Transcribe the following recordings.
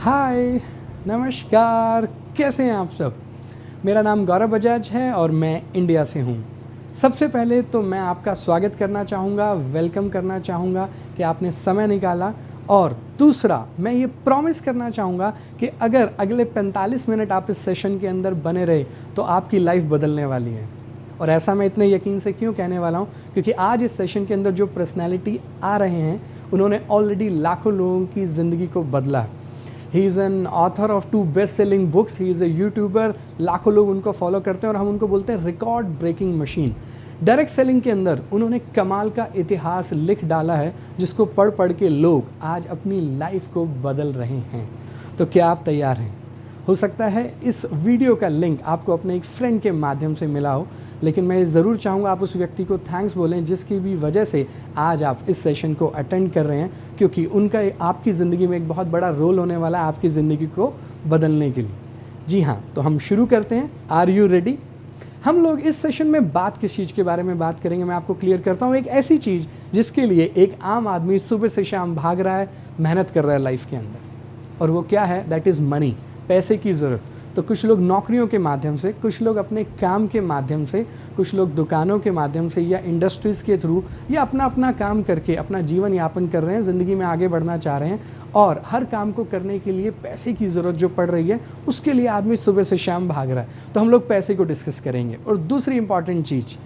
हाय, नमस्कार, कैसे हैं आप सब। मेरा नाम गौरव बजाज है और मैं इंडिया से हूँ। सबसे पहले तो मैं आपका स्वागत करना चाहूँगा, वेलकम करना चाहूँगा कि आपने समय निकाला। और दूसरा, मैं ये प्रॉमिस करना चाहूँगा कि अगर अगले 45 मिनट आप इस सेशन के अंदर बने रहे तो आपकी लाइफ बदलने वाली है। और ऐसा मैं इतने यकीन से क्यों कहने वाला हूँ, क्योंकि आज इस सेशन के अंदर जो पर्सनैलिटी आ रहे हैं उन्होंने ऑलरेडी लाखों लोगों की ज़िंदगी को बदला। He is an author of 2 best selling books, he is A YouTuber, लाखों लोग उनको फॉलो करते हैं और हम उनको बोलते हैं record breaking machine. Direct selling के अंदर उन्होंने कमाल का इतिहास लिख डाला है जिसको पढ़ पढ़ के लोग आज अपनी लाइफ को बदल रहे हैं। तो क्या आप तैयार हैं? हो सकता है इस वीडियो का लिंक आपको अपने एक फ्रेंड के माध्यम से मिला हो, लेकिन मैं ज़रूर चाहूँगा आप उस व्यक्ति को थैंक्स बोलें जिसकी भी वजह से आज आप इस सेशन को अटेंड कर रहे हैं, क्योंकि उनका आपकी ज़िंदगी में एक बहुत बड़ा रोल होने वाला है आपकी ज़िंदगी को बदलने के लिए। जी हाँ, तो हम शुरू करते हैं। Are you ready? हम लोग इस सेशन में बात किस चीज़ के बारे में बात करेंगे, मैं आपको क्लियर करता हूँ। एक ऐसी चीज़ जिसके लिए एक आम आदमी सुबह से शाम भाग रहा है, मेहनत कर रहा है लाइफ के अंदर, और वो क्या है? दैट इज़ मनी, पैसे की ज़रूरत। तो कुछ लोग नौकरियों के माध्यम से, कुछ लोग अपने काम के माध्यम से, कुछ लोग दुकानों के माध्यम से या इंडस्ट्रीज़ के थ्रू या अपना अपना काम करके अपना जीवन यापन कर रहे हैं, ज़िंदगी में आगे बढ़ना चाह रहे हैं। और हर काम को करने के लिए पैसे की ज़रूरत जो पड़ रही है, उसके लिए आदमी सुबह से शाम भाग रहा है। तो हम लोग पैसे को डिस्कस करेंगे। और दूसरी इंपॉर्टेंट चीज़,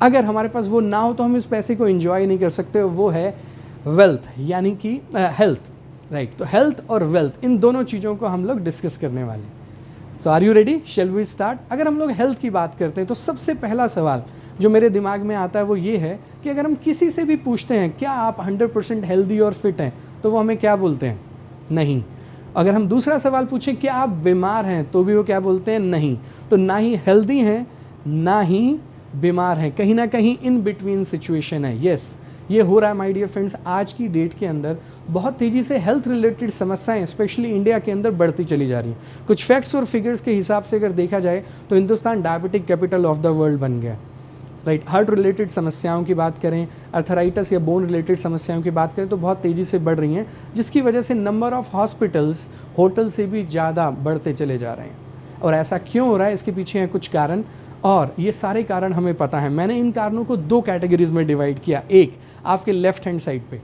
अगर हमारे पास वो ना हो तो हम इस पैसे को एंजॉय नहीं कर सकते, वो है वेल्थ, यानी कि हेल्थ। राइट, तो हेल्थ और वेल्थ, इन दोनों चीज़ों को हम लोग डिस्कस करने वाले हैं। So are you ready? Shall we start? अगर हम लोग हेल्थ की बात करते हैं तो सबसे पहला सवाल जो मेरे दिमाग में आता है वो ये है कि अगर हम किसी से भी पूछते हैं क्या आप 100% हेल्दी और फिट हैं, तो वो हमें क्या बोलते हैं? नहीं। अगर हम दूसरा सवाल पूछें क्या आप बीमार हैं, तो भी वो क्या बोलते हैं? नहीं। तो ना ही हेल्दी हैं ना ही बीमार हैं, कहीं ना कहीं इन बिटवीन सिचुएशन है। यस, ये हो रहा है माय डियर फ्रेंड्स। आज की डेट के अंदर बहुत तेज़ी से हेल्थ रिलेटेड समस्याएं स्पेशली इंडिया के अंदर बढ़ती चली जा रही हैं। कुछ फैक्ट्स और फिगर्स के हिसाब से अगर देखा जाए तो Hindustan diabetic capital of the world बन गया। राइट, हार्ट रिलेटेड समस्याओं की बात करें, अर्थराइटिस या बोन रिलेटेड समस्याओं की बात करें तो बहुत तेज़ी से बढ़ रही हैं, जिसकी वजह से नंबर ऑफ़ हॉस्पिटल्स होटल से भी ज़्यादा बढ़ते चले जा रहे हैं। और ऐसा क्यों हो रहा है, इसके पीछे हैं कुछ कारण, और ये सारे कारण हमें पता है। मैंने इन कारणों को 2 कैटेगरीज में डिवाइड किया। एक आपके लेफ्ट हैंड साइड पे,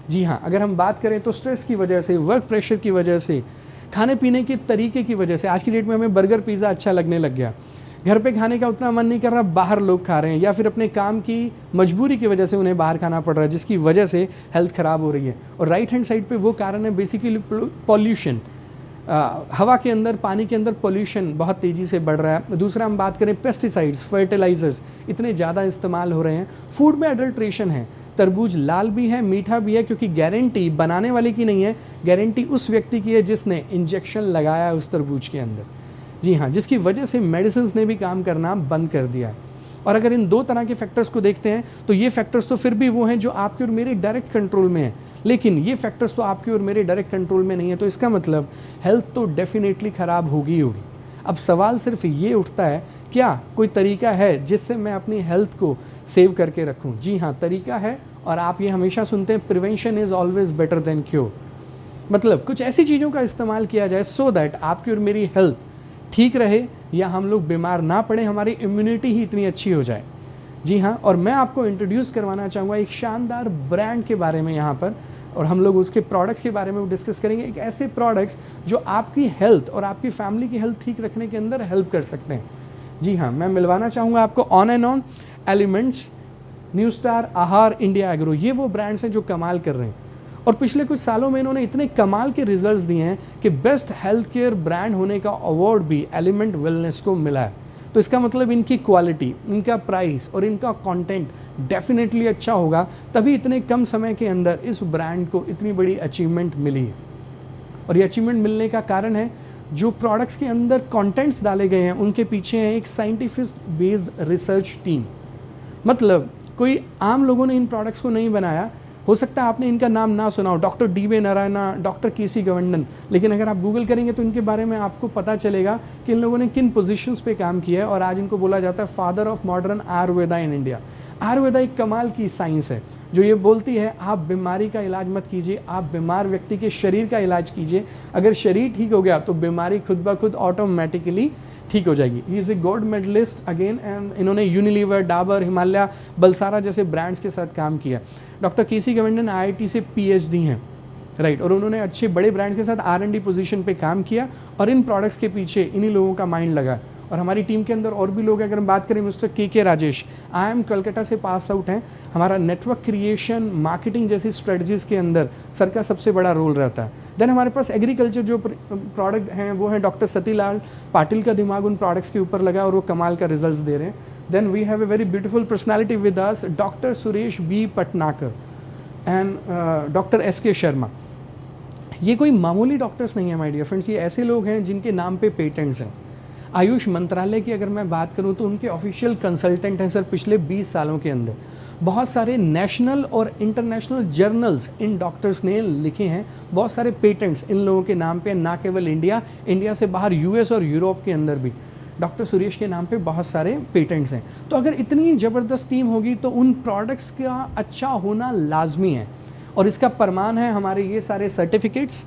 जी हाँ, अगर हम बात करें तो स्ट्रेस की वजह से, वर्क प्रेशर की वजह से, खाने पीने के तरीके की वजह से। आज की डेट में हमें बर्गर पिज़्ज़ा अच्छा लगने लग गया, घर पे खाने का उतना मन नहीं कर रहा, बाहर लोग खा रहे हैं, या फिर अपने काम की मजबूरी की वजह से उन्हें बाहर खाना पड़ रहा है, जिसकी वजह से हेल्थ ख़राब हो रही है। और राइट हैंड साइड पे वो कारण है बेसिकली पॉल्यूशन। हवा के अंदर, पानी के अंदर पॉल्यूशन बहुत तेज़ी से बढ़ रहा है। दूसरा हम बात करें पेस्टिसाइड्स, फर्टिलाइजर्स इतने ज़्यादा इस्तेमाल हो रहे हैं। फूड में अडल्ट्रेशन है, तरबूज लाल भी है, मीठा भी है, क्योंकि गारंटी बनाने वाले की नहीं है, गारंटी उस व्यक्ति की है जिसने इंजेक्शन लगाया उस तरबूज के अंदर। जी हाँ, जिसकी वजह से मेडिसिन ने भी काम करना बंद कर दिया है। और अगर इन 2 तरह के फैक्टर्स को देखते हैं तो ये फैक्टर्स तो फिर भी वो हैं जो आपके और मेरे डायरेक्ट कंट्रोल में हैं, लेकिन ये फैक्टर्स तो आपके और मेरे डायरेक्ट कंट्रोल में नहीं है। तो इसका मतलब हेल्थ तो डेफिनेटली ख़राब होगी होगी। अब सवाल सिर्फ ये उठता है, क्या कोई तरीका है जिससे मैं अपनी हेल्थ को सेव करके रखूँ? जी हाँ, तरीका है, और आप ये हमेशा सुनते हैं, prevention is always better than cure. मतलब कुछ ऐसी चीज़ों का इस्तेमाल किया जाए सो दैट आपकी और मेरी हेल्थ ठीक रहे, या हम लोग बीमार ना पड़े, हमारी इम्यूनिटी ही इतनी अच्छी हो जाए। जी हाँ, और मैं आपको इंट्रोड्यूस करवाना चाहूँगा एक शानदार ब्रांड के बारे में यहाँ पर, और हम लोग उसके प्रोडक्ट्स के बारे में डिस्कस करेंगे। एक ऐसे प्रोडक्ट्स जो आपकी हेल्थ और आपकी फैमिली की हेल्थ ठीक रखने के अंदर हेल्प कर सकते हैं। जी हाँ, मैं मिलवाना चाहूँगा आपको on and on, elements, new star, आहार, इंडिया एग्रो, ये वो ब्रांड्स हैं जो कमाल कर रहे हैं। और पिछले कुछ सालों में इन्होंने इतने कमाल के रिजल्ट्स दिए हैं कि बेस्ट हेल्थ केयर ब्रांड होने का अवार्ड भी एलिमेंट वेलनेस को मिला है। तो इसका मतलब इनकी क्वालिटी, इनका प्राइस और इनका कंटेंट डेफिनेटली अच्छा होगा, तभी इतने कम समय के अंदर इस ब्रांड को इतनी बड़ी अचीवमेंट मिली है। और ये अचीवमेंट मिलने का कारण है जो प्रोडक्ट्स के अंदर कंटेंट्स डाले गए हैं, उनके पीछे है एक साइंटिफिक बेस्ड रिसर्च टीम। मतलब कोई आम लोगों ने इन प्रोडक्ट्स को नहीं बनाया। हो सकता है आपने इनका नाम ना सुना हो, doctor D V. Narayana, doctor K C. Gavandan, लेकिन अगर आप गूगल करेंगे तो इनके बारे में आपको पता चलेगा कि इन लोगों ने किन पोजीशंस पे काम किया है। और आज इनको बोला जाता है father of modern Ayurveda in India. Ayurveda एक कमाल की साइंस है। जो ये बोलती है आप बीमारी का इलाज मत कीजिए, आप बीमार व्यक्ति के शरीर का इलाज कीजिए। अगर शरीर ठीक हो गया तो बीमारी खुद ब खुद ऑटोमेटिकली ठीक हो जाएगी। He is a gold medallist again, and इन्होंने यूनिलीवर, डाबर, हिमालय, बलसारा जैसे ब्रांड्स के साथ काम किया। डॉक्टर केसी गवर्नन IIT से PhD हैं, राइट, और उन्होंने अच्छे बड़े ब्रांड्स के साथ R&D पोजीशन पे काम किया और इन प्रोडक्ट्स के पीछे इन्हीं लोगों का माइंड लगा। और हमारी टीम के अंदर और भी लोग हैं। अगर हम बात करें मिस्टर के राजेश, IIM कलकत्ता से पास आउट हैं। हमारा नेटवर्क क्रिएशन, मार्केटिंग जैसी स्ट्रेटजीज़ के अंदर सर का सबसे बड़ा रोल रहता है। देन हमारे पास एग्रीकल्चर जो प्रोडक्ट हैं वो हैं डॉक्टर सतीलाल पाटिल का दिमाग उन प्रोडक्ट्स के ऊपर लगा और वो कमाल का रिजल्ट दे रहे हैं। Then we have a very beautiful personality with us, doctor Suresh B Patnakar and doctor SK Sharma. ये कोई मामूली डॉक्टर्स नहीं है माय डियर फ्रेंड्स, ये ऐसे लोग हैं जिनके नाम पे पेटेंट्स हैं। आयुष मंत्रालय की अगर मैं बात करूं तो उनके ऑफिशियल कंसल्टेंट हैं सर पिछले 20 सालों के अंदर। बहुत सारे नेशनल और इंटरनेशनल जर्नल्स इन डॉक्टर्स ने लिखे हैं, बहुत सारे पेटेंट्स इन लोगों के नाम पे, ना केवल इंडिया से बाहर US और यूरोप के अंदर भी डॉक्टर सुरेश के नाम पे बहुत सारे पेटेंट्स हैं। तो अगर इतनी ज़बरदस्त टीम होगी तो उन प्रोडक्ट्स का अच्छा होना लाजमी है, और इसका प्रमाण है हमारे ये सारे सर्टिफिकेट्स।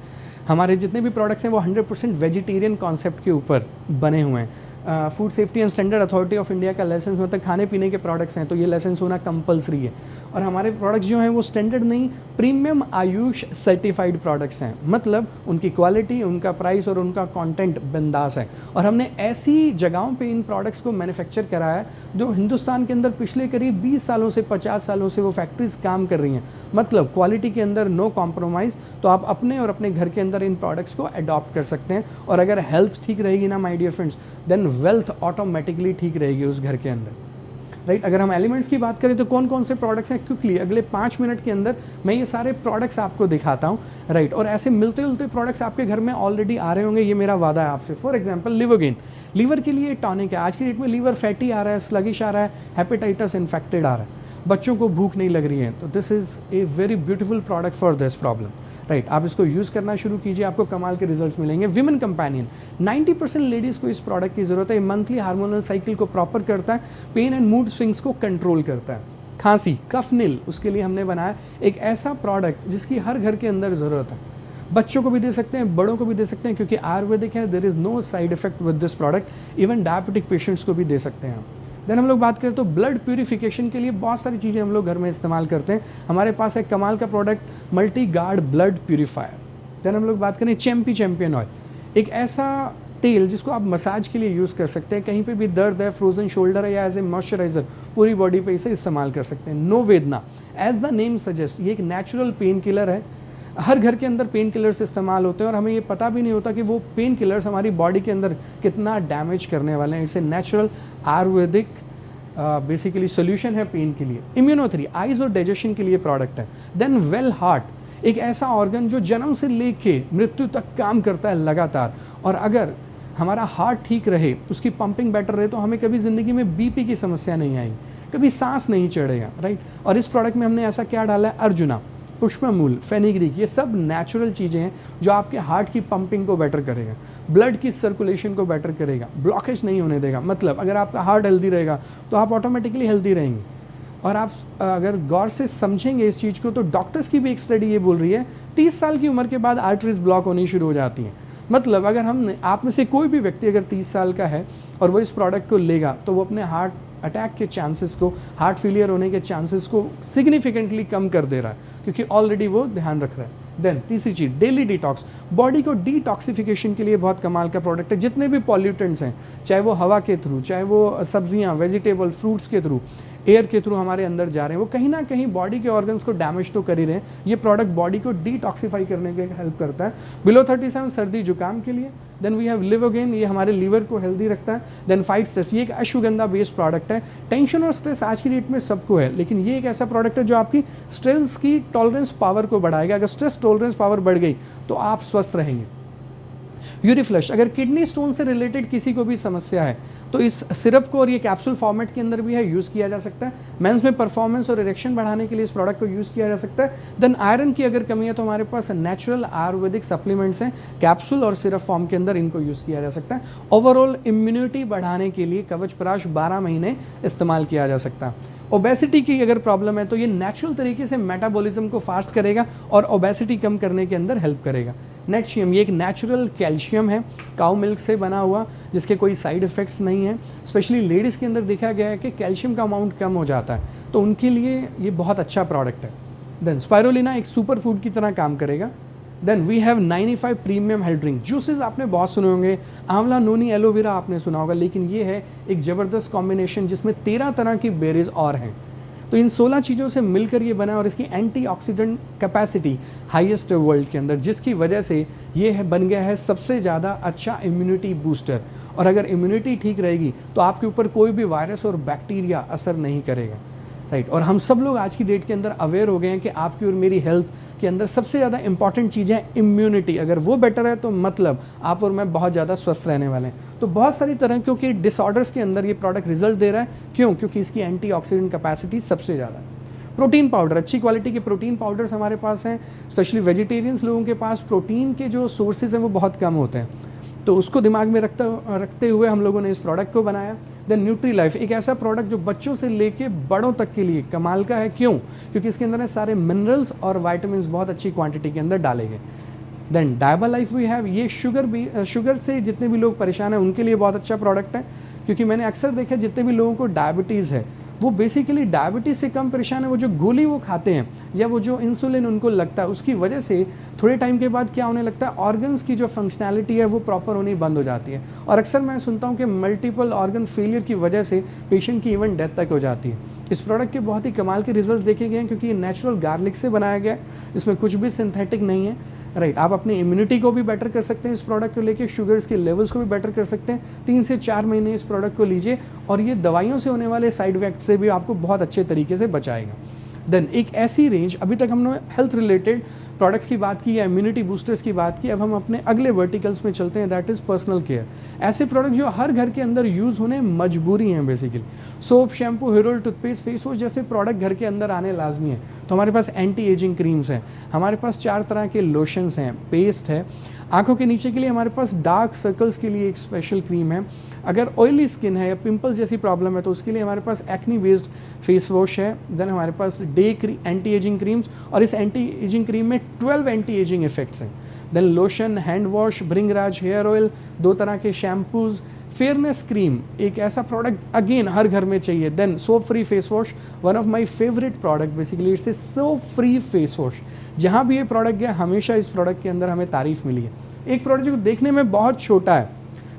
हमारे जितने भी प्रोडक्ट्स हैं वो 100% वेजिटेरियन कॉन्सेप्ट के ऊपर बने हुए हैं। Food safety and standard authority of India का लाइसेंस, मतलब खाने पीने के प्रोडक्ट्स हैं तो ये लाइसेंस होना कंपलसरी है। और हमारे प्रोडक्ट्स जो हैं वो स्टैंडर्ड नहीं, प्रीमियम आयुष सर्टिफाइड प्रोडक्ट्स हैं, मतलब उनकी क्वालिटी, उनका प्राइस और उनका कंटेंट बिंदास है। और हमने ऐसी जगहों पे इन प्रोडक्ट्स को मैन्युफैक्चर कराया है जो हिंदुस्तान के अंदर पिछले करीब 20 सालों से 50 सालों से वो फैक्ट्रीज काम कर रही हैं, मतलब क्वालिटी के अंदर नो कॉम्प्रोमाइज़। तो आप अपने और अपने घर के अंदर इन प्रोडक्ट्स को अडॉप्ट कर सकते हैं। और अगर हेल्थ ठीक रहेगी ना my dear friends, then wealth automatically ठीक रहेगी उस घर के अंदर, राइट। अगर हम एलिमेंट्स की बात करें तो कौन कौन से प्रोडक्ट्स हैं, क्विकली अगले 5 मिनट के अंदर मैं ये सारे प्रोडक्ट्स आपको दिखाता हूँ, राइट। और ऐसे मिलते जुलते प्रोडक्ट्स आपके घर में ऑलरेडी आ रहे होंगे, ये मेरा वादा है आपसे। फॉर एग्जांपल लिवोगेन, लीवर के लिए टॉनिक है। आज की डेट में लीवर फैटी आ रहा है, स्लगिश आ रहा है, हेपेटाइटिस इन्फेक्टेड आ रहा है, बच्चों को भूख नहीं लग रही है, तो this is a very beautiful product for this problem, right. आप इसको यूज़ करना शुरू कीजिए, आपको कमाल के रिजल्ट्स मिलेंगे। विमेन कंपेनियन, 90% लेडीज़ को इस प्रोडक्ट की ज़रूरत है। ये मंथली हार्मोनल साइकिल को प्रॉपर करता है, पेन एंड मूड स्विंग्स को कंट्रोल करता है। खांसी, कफ नील, उसके लिए हमने बनाया एक ऐसा प्रोडक्ट जिसकी हर घर के अंदर ज़रूरत है। बच्चों को भी दे सकते हैं, बड़ों को भी दे सकते हैं, क्योंकि आयुर्वेदिक है, there is no side effect with this product. Even diabetic patients को भी दे सकते हैं। देन हम लोग बात करें तो ब्लड प्यूरिफिकेशन के लिए बहुत सारी चीज़ें हम लोग घर में इस्तेमाल करते हैं। हमारे पास एक कमाल का product multi guard blood purifier. Then हम लोग बात करें चैंपियन ऑयल, एक ऐसा तेल जिसको आप मसाज के लिए यूज़ कर सकते हैं, कहीं पे भी दर्द है, फ्रोजन शोल्डर है, या एज ए मॉइस्चराइजर पूरी बॉडी पे इसे इस्तेमाल कर सकते हैं। नो वेदना, एज द नेम सजेस्ट, ये एक नेचुरल पेन किलर है। हर घर के अंदर पेन किलर्स इस्तेमाल होते हैं और हमें ये पता भी नहीं होता कि वो पेन किलर्स हमारी बॉडी के अंदर कितना डैमेज करने वाले हैं। It's a natural Ayurvedic basically solution है पेन के लिए। इम्यूनो3, आइज़ और डाइजेशन के लिए प्रोडक्ट है। देन वेल हार्ट, एक ऐसा ऑर्गन जो जन्म से लेके मृत्यु तक काम करता है लगातार, और अगर हमारा हार्ट ठीक रहे, उसकी पंपिंग बेटर रहे, तो हमें कभी ज़िंदगी में BP की समस्या नहीं आएगी, कभी सांस नहीं चढ़ेगा, राइट। और इस प्रोडक्ट में हमने ऐसा क्या डाला है, अर्जुना, पुष्पमूल, फेनिग्रीक, ये सब नेचुरल चीज़ें हैं जो आपके हार्ट की पंपिंग को बेटर करेगा, ब्लड की सर्कुलेशन को बेटर करेगा, ब्लॉकेज नहीं होने देगा। मतलब अगर आपका हार्ट हेल्दी रहेगा तो आप ऑटोमेटिकली हेल्दी रहेंगे। और आप अगर गौर से समझेंगे इस चीज़ को तो डॉक्टर्स की भी एक स्टडी ये बोल रही है 30 साल की उम्र के बाद आर्टरीज ब्लॉक होनी शुरू हो जाती हैं। मतलब अगर हम आप में से कोई भी व्यक्ति अगर 30 साल का है और वो इस प्रोडक्ट को लेगा तो वो अपने हार्ट अटैक के चांसेस को, हार्ट फेलियर होने के चांसेस को सिग्निफिकेंटली कम कर दे रहा है, क्योंकि ऑलरेडी वो ध्यान रख रहा है। देन तीसरी चीज़, डेली डिटॉक्स, बॉडी को डिटॉक्सिफिकेशन के लिए बहुत कमाल का प्रोडक्ट है। जितने भी पॉल्यूटेंट्स हैं, चाहे वो हवा के थ्रू, चाहे वो सब्जियां, वेजिटेबल, फ्रूट्स के थ्रू, एयर के थ्रू हमारे अंदर जा रहे हैं, वो कहीं ना कहीं बॉडी के ऑर्गन्स को डैमेज तो कर ही रहे हैं। ये प्रोडक्ट बॉडी को डिटॉक्सिफाई करने के हेल्प करता है। बिलो 37 सर्दी जुकाम के लिए। देन वी हैव लिवोगेन, ये हमारे लीवर को हेल्दी रखता है। देन फाइट स्ट्रेस, ये एक अश्वगंधा बेस्ड प्रोडक्ट है। टेंशन और स्ट्रेस आज की डेट में सबको है, लेकिन ये एक ऐसा प्रोडक्ट है जो आपकी स्ट्रेस की टॉलरेंस पावर को बढ़ाएगा। अगर स्ट्रेस टॉलरेंस पावर बढ़ गई तो आप स्वस्थ रहेंगे। यूरिफ्लश, अगर किडनी स्टोन से रिलेटेड किसी को भी समस्या है तो इस सिरप को, और ये कैप्सूल फॉर्मेट के अंदर भी है, यूज़ किया जा सकता है। मेंस में परफॉर्मेंस और इरेक्शन बढ़ाने के लिए इस प्रोडक्ट को यूज़ किया जा सकता है। देन आयरन की अगर कमी है तो हमारे पास नेचुरल आयुर्वेदिक सप्लीमेंट्स हैं, कैप्सूल और सिरप फॉर्म के अंदर इनको यूज़ किया जा सकता है। ओवरऑल इम्यूनिटी बढ़ाने के लिए कवच प्राश 12 महीने इस्तेमाल किया जा सकता है। ओबेसिटी की अगर प्रॉब्लम है तो ये नेचुरल तरीके से मेटाबॉलिज्म को फास्ट करेगा और ओबेसिटी कम करने के अंदर हेल्प करेगा। नेक्शियम, ये एक नेचुरल कैल्शियम है, काउ मिल्क से बना हुआ, जिसके कोई साइड इफ़ेक्ट्स नहीं है। स्पेशली लेडीज़ के अंदर देखा गया है कि कैल्शियम का अमाउंट कम हो जाता है, तो उनके लिए ये बहुत अच्छा प्रोडक्ट है। देन स्पायरुलिना एक सुपर फूड की तरह काम करेगा। Then we have 95 premium health drink. Juices आपने बहुत सुने होंगे, आंवला, नोनी, एलोवेरा आपने सुना होगा, लेकिन ये है एक ज़बरदस्त कॉम्बिनेशन जिसमें 13 तरह की बेरीज और हैं। तो इन 16 चीज़ों से मिलकर ये बना और इसकी एंटीऑक्सीडेंट कैपेसिटी हाईएस्ट है वर्ल्ड के अंदर, जिसकी वजह से ये बन गया है सबसे ज़्यादा अच्छा इम्यूनिटी बूस्टर। और अगर इम्यूनिटी ठीक रहेगी तो आपके ऊपर कोई भी वायरस और बैक्टीरिया असर नहीं करेगा, राइट। और हम सब लोग आज की डेट के अंदर अवेयर हो गए हैं कि आपकी और मेरी हेल्थ के अंदर सबसे ज़्यादा इंपॉर्टेंट चीज़ है इम्यूनिटी। अगर वो बेटर है तो मतलब आप और मैं बहुत ज़्यादा स्वस्थ रहने वाले हैं। तो बहुत सारी तरह क्योंकि डिसऑर्डर्स के अंदर ये प्रोडक्ट रिजल्ट दे रहा है। क्यों? क्योंकि इसकी एंटीऑक्सीडेंट कैपेसिटी सबसे ज़्यादा है। प्रोटीन पाउडर, अच्छी क्वालिटी के प्रोटीन पाउडर्स हमारे पास हैं। स्पेशली वेजिटेरियंस लोगों के पास प्रोटीन के जो सोर्सेज हैं वो बहुत कम होते हैं, तो उसको दिमाग में रखते हुए हम लोगों ने इस प्रोडक्ट को बनाया। देन न्यूट्री लाइफ, एक ऐसा प्रोडक्ट जो बच्चों से लेके बड़ों तक के लिए कमाल का है। क्यों? क्योंकि इसके अंदर सारे मिनरल्स और वाइटामिन बहुत अच्छी क्वांटिटी के अंदर डाले गए। देन डायबा लाइफ वी हैव, ये शुगर से जितने भी लोग परेशान हैं उनके लिए बहुत अच्छा प्रोडक्ट है। क्योंकि मैंने अक्सर देखा जितने भी लोगों को डायबिटीज़ है वो बेसिकली डायबिटीज़ से कम परेशान है। वो जो गोली वो खाते हैं या वो जो इंसुलिन उनको लगता है, उसकी वजह से थोड़े टाइम के बाद क्या होने लगता है, ऑर्गन्स की जो फंक्शनैलिटी है वो प्रॉपर होनी बंद हो जाती है। और अक्सर मैं सुनता हूँ कि मल्टीपल ऑर्गन फेलियर की वजह से पेशेंट की इवन डेथ तक हो जाती है। इस प्रोडक्ट के बहुत ही कमाल के रिजल्ट्स देखे गए हैं क्योंकि ये नेचुरल गार्लिक से बनाया गया है, इसमें कुछ भी सिंथेटिक नहीं है, राइट। आप अपनी इम्यूनिटी को भी बेटर कर सकते हैं इस प्रोडक्ट को लेके, शुगर्स के लेवल्स को भी बेटर कर सकते हैं। 3 से 4 महीने इस प्रोडक्ट को लीजिए और ये दवाइयों से होने वाले साइड इफेक्ट से भी आपको बहुत अच्छे तरीके से बचाएगा। देन एक ऐसी रेंज, अभी तक हमने हेल्थ रिलेटेड प्रोडक्ट्स की बात की या इम्यूनिटी बूस्टर्स की बात की, अब हम अपने अगले वर्टिकल्स में चलते हैं, दैट इज़ पर्सनल केयर। ऐसे प्रोडक्ट जो हर घर के अंदर यूज़ होने मजबूरी हैं basically. Soap, shampoo, hair oil, toothpaste, face wash जैसे प्रोडक्ट घर के अंदर आने लाजमी है। तो हमारे पास एंटी एजिंग क्रीम्स हैं, हमारे पास 4 तरह के लोशंस हैं, पेस्ट है। आंखों के नीचे के लिए हमारे पास डार्क सर्कल्स के लिए एक स्पेशल क्रीम है। अगर ऑयली स्किन है या पिंपल्स जैसी प्रॉब्लम है तो उसके लिए हमारे पास एक्नी बेस्ड फेस वॉश है। देन हमारे पास एंटी एजिंग क्रीम्स, और इस एंटी एजिंग क्रीम में 12 एंटी एजिंग इफेक्ट्स हैं। देन लोशन, हैंड वॉश, भृंगराज हेयर ऑयल, 2 तरह के शैम्पूज, फेयरनेस क्रीम, एक ऐसा प्रोडक्ट अगेन हर घर में चाहिए। Then soap free face wash, one of my favourite product, basically it's a soap free face wash. जहाँ भी ये प्रोडक्ट गया हमेशा इस प्रोडक्ट के अंदर हमें तारीफ मिली है। एक प्रोडक्ट जो देखने में बहुत छोटा है,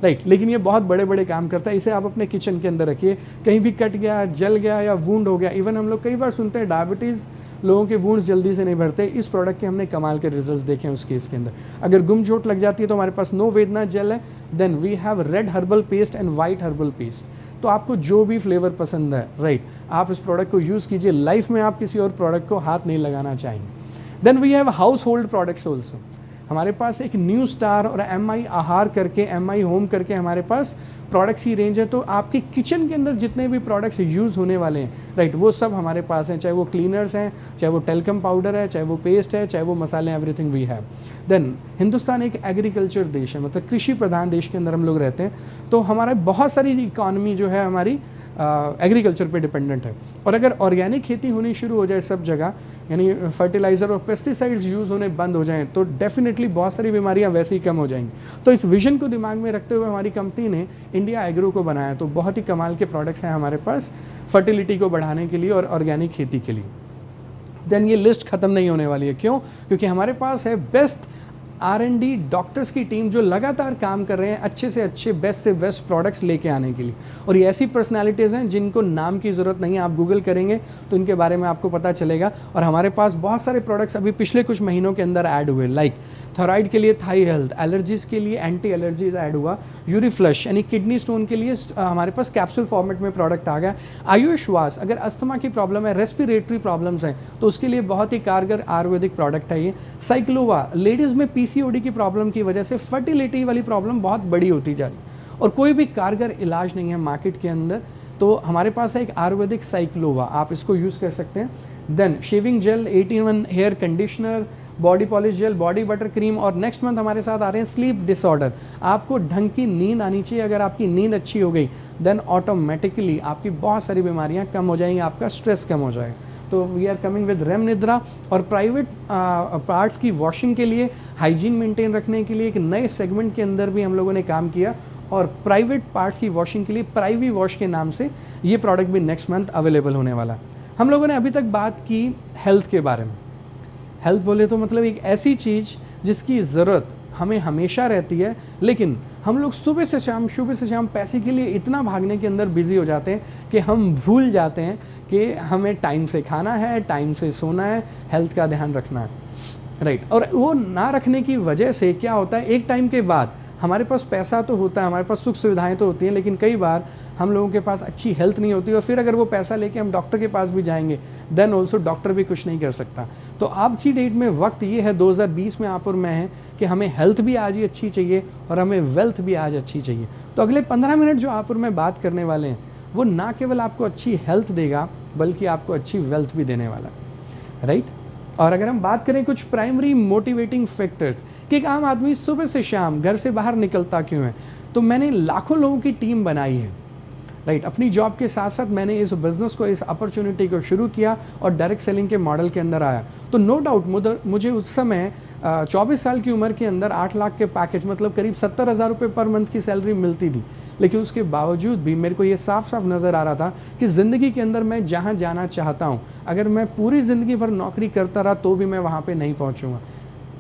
राइट, लेकिन ये बहुत बड़े बड़े काम करता है। इसे आप अपने किचन के अंदर रखिए, कहीं भी कट गया, जल गया या वूंड हो गया। इवन हम लोग कई बार सुनते हैं डायबिटीज़ लोगों के वूंड्स जल्दी से नहीं भरते, इस प्रोडक्ट के हमने कमाल के रिजल्ट्स देखे हैं उस केस के अंदर। अगर गुम चोट लग जाती है तो हमारे पास नो वेदना जेल है। Then we have red herbal paste and white herbal paste. तो आपको जो भी फ्लेवर पसंद है, राइट, आप इस प्रोडक्ट को यूज़ कीजिए। लाइफ में आप किसी और प्रोडक्ट को हाथ नहीं लगाना चाहेंगे। Then we have household products also. हमारे पास एक न्यू स्टार और MI आहार करके, MI होम करके हमारे पास प्रोडक्ट्स की रेंज है। तो आपके किचन के अंदर जितने भी प्रोडक्ट्स यूज़ होने वाले हैं, राइट, वो सब हमारे पास हैं। चाहे वो क्लीनर्स हैं, चाहे वो टेल्कम पाउडर है, चाहे वो पेस्ट है, चाहे वो मसाले, everything we have. Then Hindustan एक एग्रीकल्चर देश है, मतलब कृषि प्रधान देश के अंदर हम लोग रहते हैं। तो हमारा बहुत सारी इकॉनमी जो है हमारी एग्रीकल्चर पे डिपेंडेंट है। और अगर ऑर्गेनिक खेती होनी शुरू हो जाए सब जगह, यानी फर्टिलाइज़र और पेस्टिसाइड्स यूज़ होने बंद हो जाएं, तो डेफिनेटली बहुत सारी बीमारियां वैसे ही कम हो जाएंगी। तो इस विजन को दिमाग में रखते हुए हमारी कंपनी ने इंडिया एग्रो को बनाया। तो बहुत ही कमाल के प्रोडक्ट्स हैं हमारे पास फर्टिलिटी को बढ़ाने के लिए और ऑर्गेनिक खेती के लिए। देन ये लिस्ट ख़त्म नहीं होने वाली है। क्यों? क्योंकि हमारे पास है बेस्ट R&D डॉक्टर्स की टीम जो लगातार काम कर रहे हैं अच्छे से अच्छे, बेस्ट से बेस्ट प्रोडक्ट्स लेके आने के लिए। और ये ऐसी पर्सनालिटीज़ हैं जिनको नाम की ज़रूरत नहीं है, आप गूगल करेंगे तो इनके बारे में आपको पता चलेगा। और हमारे पास बहुत सारे प्रोडक्ट्स अभी पिछले कुछ महीनों के अंदर ऐड हुए, लाइक थायराइड के लिए थाई हेल्थ, एलर्जीज़ के लिए एंटी एलर्जीज ऐड हुआ, यूरिफ्लश यानी किडनी स्टोन के लिए हमारे पास कैप्सूल फॉर्मेट में प्रोडक्ट आ गया, आयुश्वास अगर अस्थमा की प्रॉब्लम है, रेस्पिरेटरी प्रॉब्लम्स हैं तो उसके लिए बहुत ही कारगर आयुर्वेदिक प्रोडक्ट है ये। साइक्लोवा, लेडीज़ में PCOD की प्रॉब्लम की वजह से फर्टिलिटी वाली प्रॉब्लम बहुत बड़ी होती जा रही और कोई भी कारगर इलाज नहीं है मार्केट के अंदर, तो हमारे पास है एक आयुर्वेदिक साइक्लोवा, आप इसको यूज़ कर सकते हैं। Then shaving gel, 8-in-1 hair conditioner, body polish gel, body butter cream, और नेक्स्ट मंथ हमारे साथ आ रहे हैं स्लीप डिसऑर्डर। आपको ढंग की नींद आनी चाहिए। अगर आपकी नींद अच्छी हो गई देन ऑटोमेटिकली आपकी बहुत सारी बीमारियां कम हो जाएंगी, आपका स्ट्रेस कम हो जाएगा। तो we are coming with REM Nidra. और प्राइवेट पार्ट्स की वॉशिंग के लिए, हाइजीन मेंटेन रखने के लिए एक नए सेगमेंट के अंदर भी हम लोगों ने काम किया, और प्राइवेट पार्ट्स की वॉशिंग के लिए प्राइवी वॉश के नाम से ये प्रोडक्ट भी नेक्स्ट मंथ अवेलेबल होने वाला। हम लोगों ने अभी तक बात की हेल्थ के बारे में। हेल्थ बोले तो मतलब एक ऐसी चीज़ जिसकी ज़रूरत हमें हमेशा रहती है, लेकिन हम लोग सुबह से शाम पैसे के लिए इतना भागने के अंदर बिजी हो जाते हैं कि हम भूल जाते हैं कि हमें टाइम से खाना है, टाइम से सोना है, हेल्थ का ध्यान रखना है, राइट। और वो ना रखने की वजह से क्या होता है, एक टाइम के बाद हमारे पास पैसा तो होता है, हमारे पास सुख सुविधाएं तो होती हैं, लेकिन कई बार हम लोगों के पास अच्छी हेल्थ नहीं होती, और फिर अगर वो पैसा लेके हम डॉक्टर के पास भी जाएंगे देन ऑल्सो डॉक्टर भी कुछ नहीं कर सकता। तो आज की डेट में वक्त ये है 2020 में आप और मैं हैं कि हमें हेल्थ भी आज ही अच्छी चाहिए और हमें वेल्थ भी आज अच्छी चाहिए। तो अगले 15 मिनट जो आप और मैं बात करने वाले हैं वो ना केवल आपको अच्छी हेल्थ देगा बल्कि आपको अच्छी वेल्थ भी देने वाला, राइट। और अगर हम बात करें कुछ प्राइमरी मोटिवेटिंग फैक्टर्स कि एक आम आदमी सुबह से शाम घर से बाहर निकलता क्यों है, तो मैंने लाखों लोगों की टीम बनाई है, राइट। अपनी जॉब के साथ साथ मैंने इस बिज़नेस को, इस अपॉर्चुनिटी को शुरू किया और डायरेक्ट सेलिंग के मॉडल के अंदर आया। तो नो डाउट मुझे उस समय 24 साल की उम्र के अंदर 8 लाख के पैकेज, मतलब करीब 70,000 रुपये पर मंथ की सैलरी मिलती थी, लेकिन उसके बावजूद भी मेरे को ये साफ साफ नज़र आ रहा था कि ज़िंदगी के अंदर मैं जहाँ जाना चाहता हूँ, अगर मैं पूरी ज़िंदगी भर नौकरी करता रहा तो भी मैं वहाँ पे नहीं पहुँचूँगा।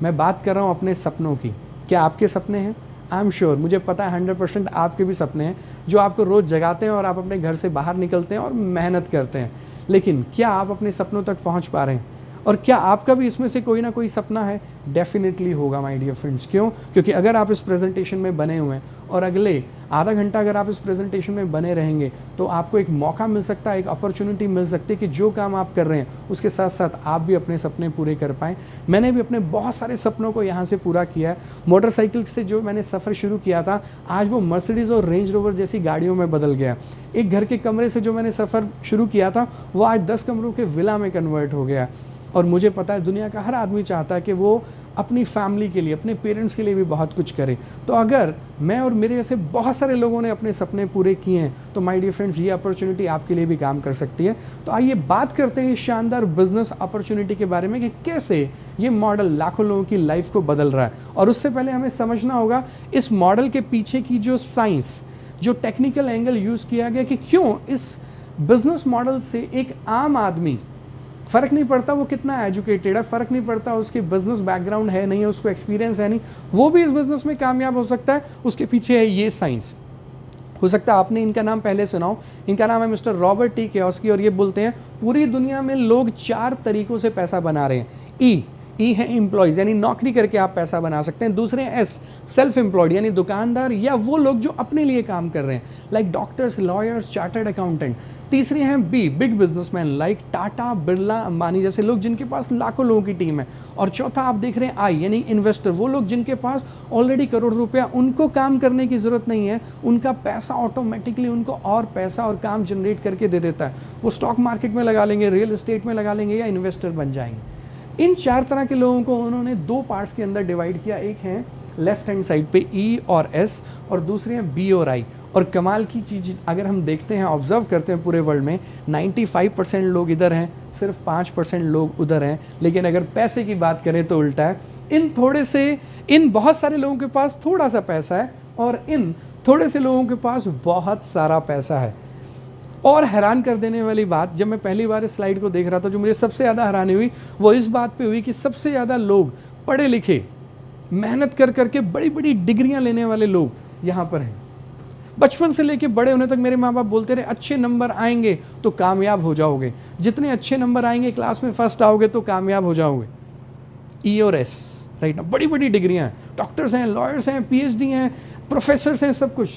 मैं बात कर रहा हूँ अपने सपनों की। क्या आपके सपने हैं? आई एम श्योर, मुझे पता है 100% आपके भी सपने हैं जो आपको रोज़ जगाते हैं और आप अपने घर से बाहर निकलते हैं और मेहनत करते हैं, लेकिन क्या आप अपने सपनों तक पहुँच पा रहे हैं? और क्या आपका भी इसमें से कोई ना कोई सपना है? डेफिनेटली होगा माय डियर फ्रेंड्स। क्यों? क्योंकि अगर आप इस प्रेजेंटेशन में बने हुए हैं और अगले आधा घंटा अगर आप इस प्रेजेंटेशन में बने रहेंगे तो आपको एक मौका मिल सकता है, एक अपॉर्चुनिटी मिल सकती है कि जो काम आप कर रहे हैं उसके साथ साथ आप भी अपने सपने पूरे कर पाएँ। मैंने भी अपने बहुत सारे सपनों को यहाँ से पूरा किया है। मोटरसाइकिल से जो मैंने सफ़र शुरू किया था आज वो मर्सिडीज़ और रेंज रोवर जैसी गाड़ियों में बदल गया। एक घर के कमरे से जो मैंने सफ़र शुरू किया था वो आज 10 कमरों के विला में कन्वर्ट हो गया। और मुझे पता है दुनिया का हर आदमी चाहता है कि वो अपनी फैमिली के लिए, अपने पेरेंट्स के लिए भी बहुत कुछ करे। तो अगर मैं और मेरे जैसे बहुत सारे लोगों ने अपने सपने पूरे किए हैं तो माय डियर फ्रेंड्स ये अपॉर्चुनिटी आपके लिए भी काम कर सकती है। तो आइए बात करते हैं इस शानदार बिजनेस अपॉर्चुनिटी के बारे में कि कैसे ये मॉडल लाखों लोगों की लाइफ को बदल रहा है। और उससे पहले हमें समझना होगा इस मॉडल के पीछे की जो साइंस, जो टेक्निकल एंगल यूज़ किया गया कि क्यों इस बिजनेस मॉडल से एक आम आदमी, फ़र्क नहीं पड़ता वो कितना एजुकेटेड है, फ़र्क नहीं पड़ता उसके बिजनेस बैकग्राउंड है नहीं है, उसको एक्सपीरियंस है नहीं, वो भी इस बिज़नेस में कामयाब हो सकता है। उसके पीछे है ये साइंस। हो सकता है आपने इनका नाम पहले सुना हो। इनका नाम है मिस्टर रॉबर्ट टी कियोस्की और ये बोलते हैं पूरी दुनिया में लोग 4 तरीक़ों से पैसा बना रहे हैं। ई है एम्प्लॉयज़ यानी नौकरी करके आप पैसा बना सकते हैं। दूसरे एस सेल्फ एम्प्लॉयड यानी दुकानदार या वो लोग जो अपने लिए काम कर रहे हैं like doctors, lawyers, chartered accountant. तीसरे हैं B big businessman like Tata, Birla, Ambani जैसे लोग जिनके पास लाखों लोगों की टीम है। और चौथा आप देख रहे हैं आई यानी इन्वेस्टर, वो लोग जिनके पास ऑलरेडी करोड़ रुपया, उनको काम करने की ज़रूरत नहीं है, उनका पैसा ऑटोमेटिकली उनको और पैसा और काम जनरेट करके दे देता है। वो स्टॉक मार्केट में लगा लेंगे, रियल एस्टेट में लगा लेंगे या इन्वेस्टर बन जाएंगे। इन 4 तरह के लोगों को उन्होंने 2 पार्ट्स के अंदर डिवाइड किया। एक है लेफ्ट हैंड साइड पे ई और एस और दूसरे हैं बी और आई। और कमाल की चीज़ अगर हम देखते हैं, ऑब्जर्व करते हैं पूरे वर्ल्ड में 95% लोग इधर हैं, सिर्फ 5% लोग उधर हैं। लेकिन अगर पैसे की बात करें तो उल्टा है। इन बहुत सारे लोगों के पास थोड़ा सा पैसा है और इन थोड़े से लोगों के पास बहुत सारा पैसा है। और हैरान कर देने वाली बात, जब मैं पहली बार इस स्लाइड को देख रहा था जो मुझे सबसे ज़्यादा हैरानी हुई वो इस बात पे हुई कि सबसे ज़्यादा लोग पढ़े लिखे, मेहनत कर करके बड़ी बड़ी डिग्रियां लेने वाले लोग यहाँ पर हैं। बचपन से लेके बड़े होने तक मेरे माँ बाप बोलते रहे अच्छे नंबर आएंगे तो कामयाब हो जाओगे, जितने अच्छे नंबर आएंगे क्लास में फर्स्ट आओगे तो कामयाब हो जाओगे। ई और एस, राइट ना, बड़ी बड़ी डिग्रियाँ हैं, डॉक्टर्स हैं, लॉयर्स हैं, PhD हैं, प्रोफेसर्स हैं, सब कुछ।